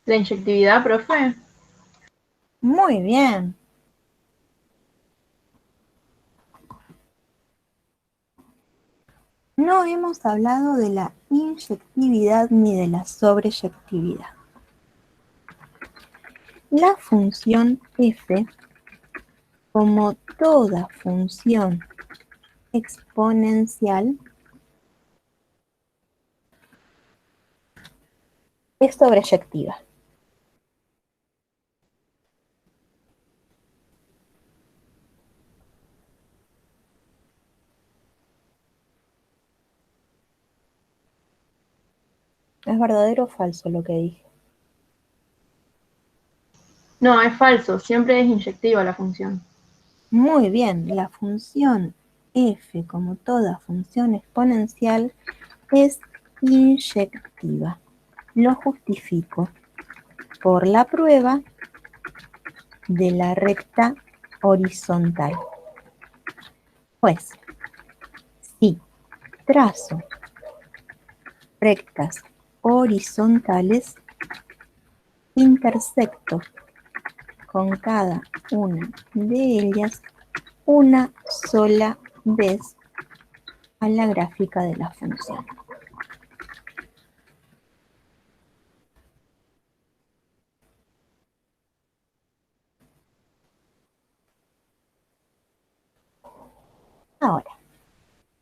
La inyectividad, profe. Muy bien. No hemos hablado de la inyectividad ni de la sobreyectividad. La función f, como toda función exponencial, es sobreyectiva. ¿Es verdadero o falso lo que dije? No, es falso. Siempre es inyectiva la función. Muy bien, la función f, como toda función exponencial, es inyectiva. Lo justifico por la prueba de la recta horizontal. Pues, si trazo rectas horizontales, intersecto con cada una de ellas una sola vez a la gráfica de la función. Ahora,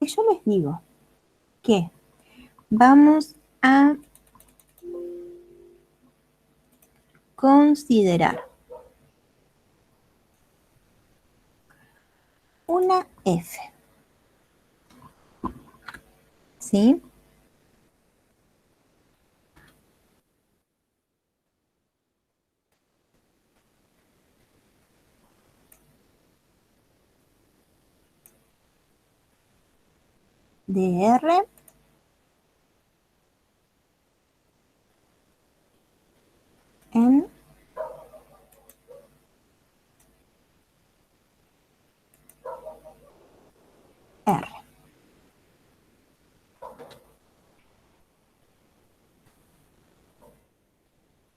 si yo les digo que vamos a considerar una f, ¿sí? De R en R.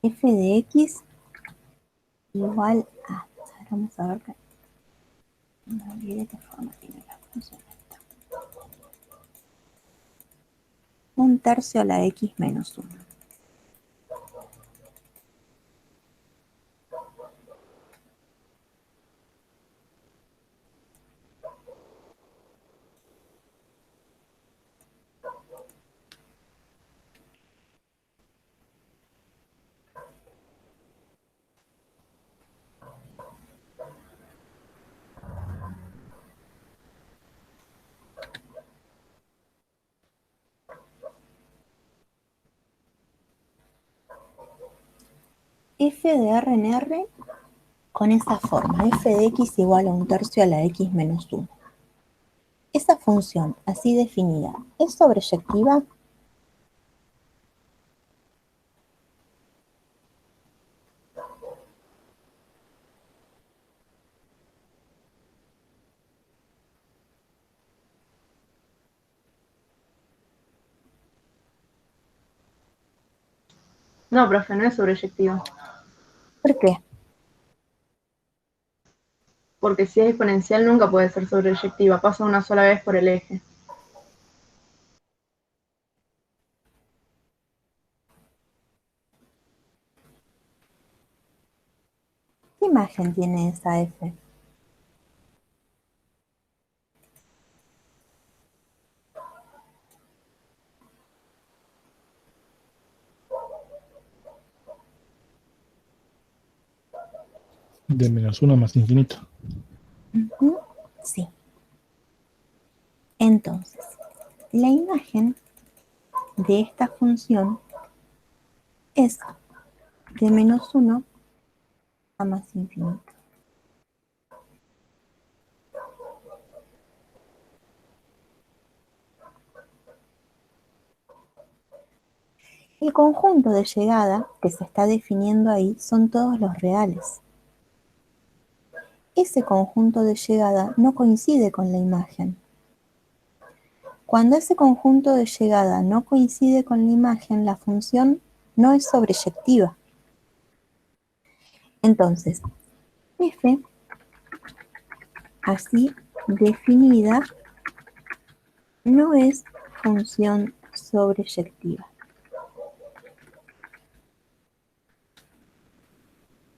F de X igual a, vamos a ver qué, no olvidé qué forma tiene la función esta. 1/3 a la X menos 1. F de R en R con esa forma, f de x igual a 1/3 a la x menos 1. Esa función así definida, ¿es sobreyectiva? No, profe, no es sobreyectiva. ¿Por qué? Porque si es exponencial nunca puede ser sobreyectiva, pasa una sola vez por el eje. ¿Qué imagen tiene esa f? De -1 más infinito. Sí. Entonces, la imagen de esta función es de -1 a más infinito. El conjunto de llegada que se está definiendo ahí son todos los reales. Ese conjunto de llegada no coincide con la imagen. Cuando ese conjunto de llegada no coincide con la imagen, la función no es sobreyectiva. Entonces, f, así definida, no es función sobreyectiva.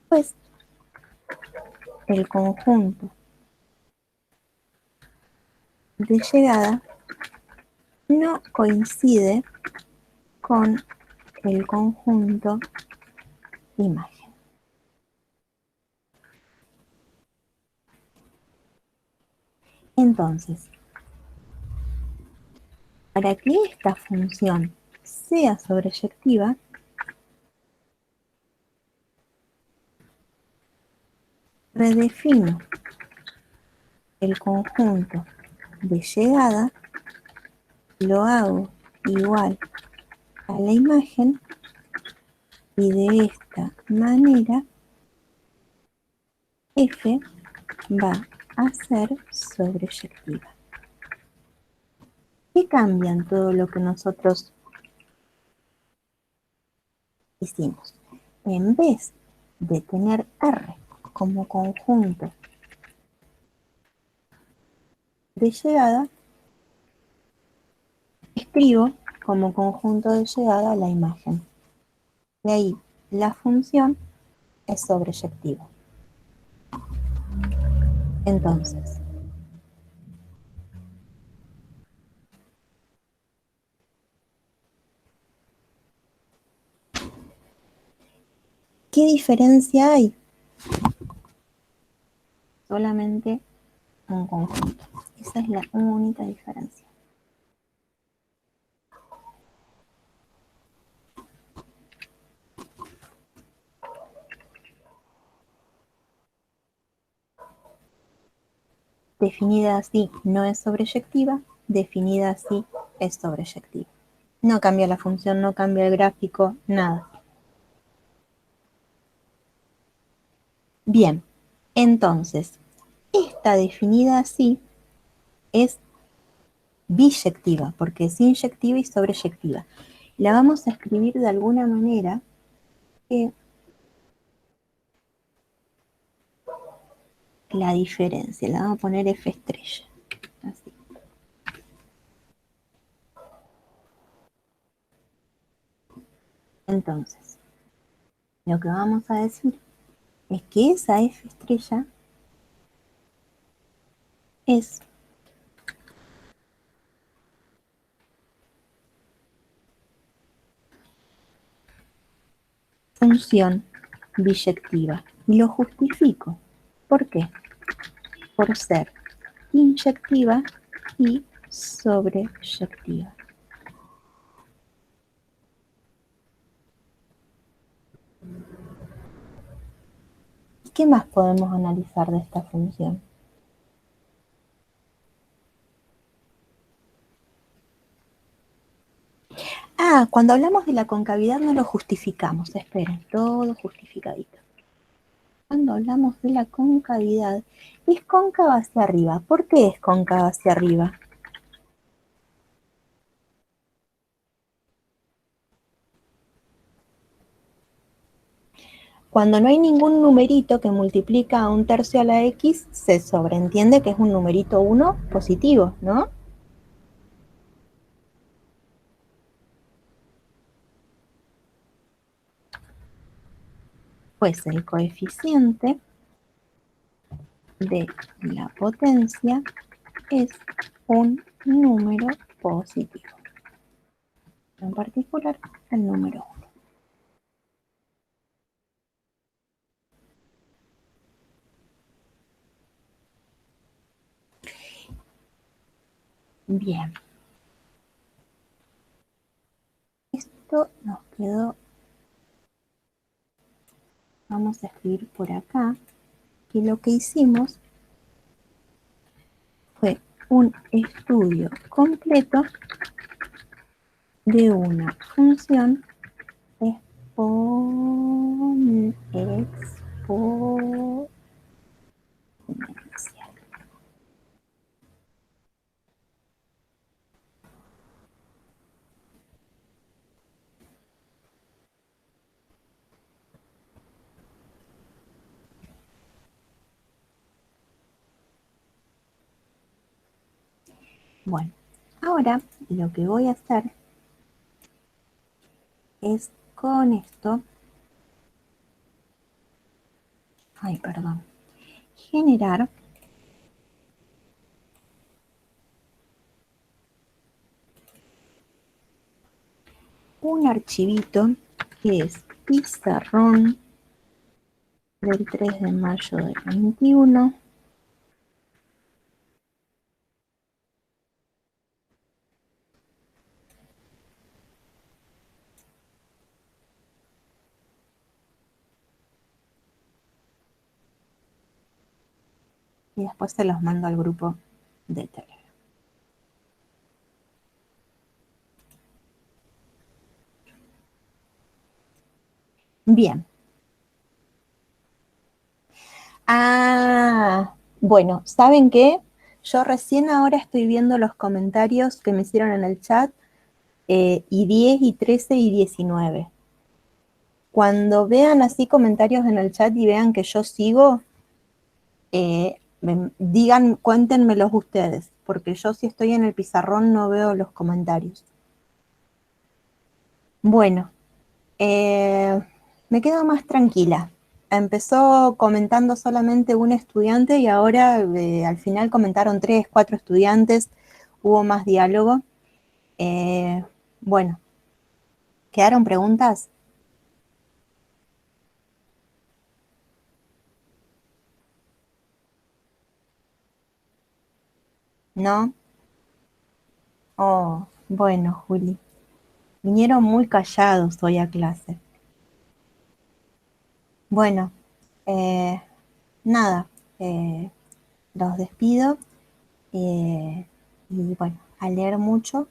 Pues el conjunto de llegada no coincide con el conjunto imagen. Entonces, para que esta función sea sobreyectiva, redefino el conjunto de llegada, lo hago igual a la imagen y de esta manera f va a ser sobreyectiva. ¿Qué cambia en todo lo que nosotros hicimos? En vez de tener R como conjunto de llegada, escribo como conjunto de llegada la imagen. Y ahí la función es sobreyectiva. Entonces, ¿qué diferencia hay? Solamente un conjunto. Esa es la única diferencia. Definida así no es sobreyectiva, definida así es sobreyectiva. No cambia la función, no cambia el gráfico, nada. Bien, entonces, esta definida así es biyectiva, porque es inyectiva y sobreyectiva. La vamos a escribir de alguna manera que la diferencia, la vamos a poner F estrella. Así. Entonces, lo que vamos a decir es que esa F estrella es función biyectiva. Y lo justifico. ¿Por qué? Por ser inyectiva y sobreyectiva. qué más podemos analizar de esta función? Ah, cuando hablamos de la concavidad no lo justificamos. Esperen, todo justificadito. Cuando hablamos de la concavidad, es cóncava hacia arriba. ¿Por qué es cóncava hacia arriba? Cuando no hay ningún numerito que multiplica a 1/3 a la x, se sobreentiende que es un numerito 1 positivo, ¿no? Pues el coeficiente de la potencia es un número positivo. En particular, el número 1. Bien. Esto nos quedó. Vamos a escribir por acá que lo que hicimos fue un estudio completo de una función exponencial. Bueno, ahora lo que voy a hacer es con esto, generar un archivito que es pizarrón del 3 de mayo del 21. Y después se los mando al grupo de Telegram. Bien. Ah, bueno, ¿saben qué? Yo recién ahora estoy viendo los comentarios que me hicieron en el chat, y 10, y 13, y 19. Cuando vean así comentarios en el chat y vean que yo sigo, digan, cuéntenmelos ustedes, porque yo si estoy en el pizarrón no veo los comentarios. Bueno, me quedo más tranquila. Empezó comentando solamente un estudiante y ahora al final comentaron 3, 4 estudiantes, hubo más diálogo. Bueno, ¿quedaron preguntas? ¿No? Oh, bueno, Juli. Vinieron muy callados hoy a clase. Bueno, eh, nada, los despido, y bueno, a leer mucho,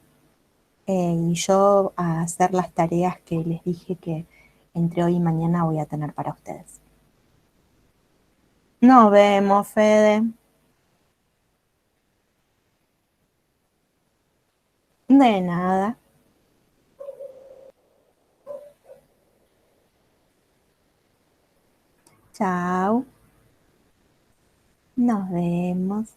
y yo a hacer las tareas que les dije que entre hoy y mañana voy a tener para ustedes. Nos vemos, Fede. De nada. Chao. Nos vemos.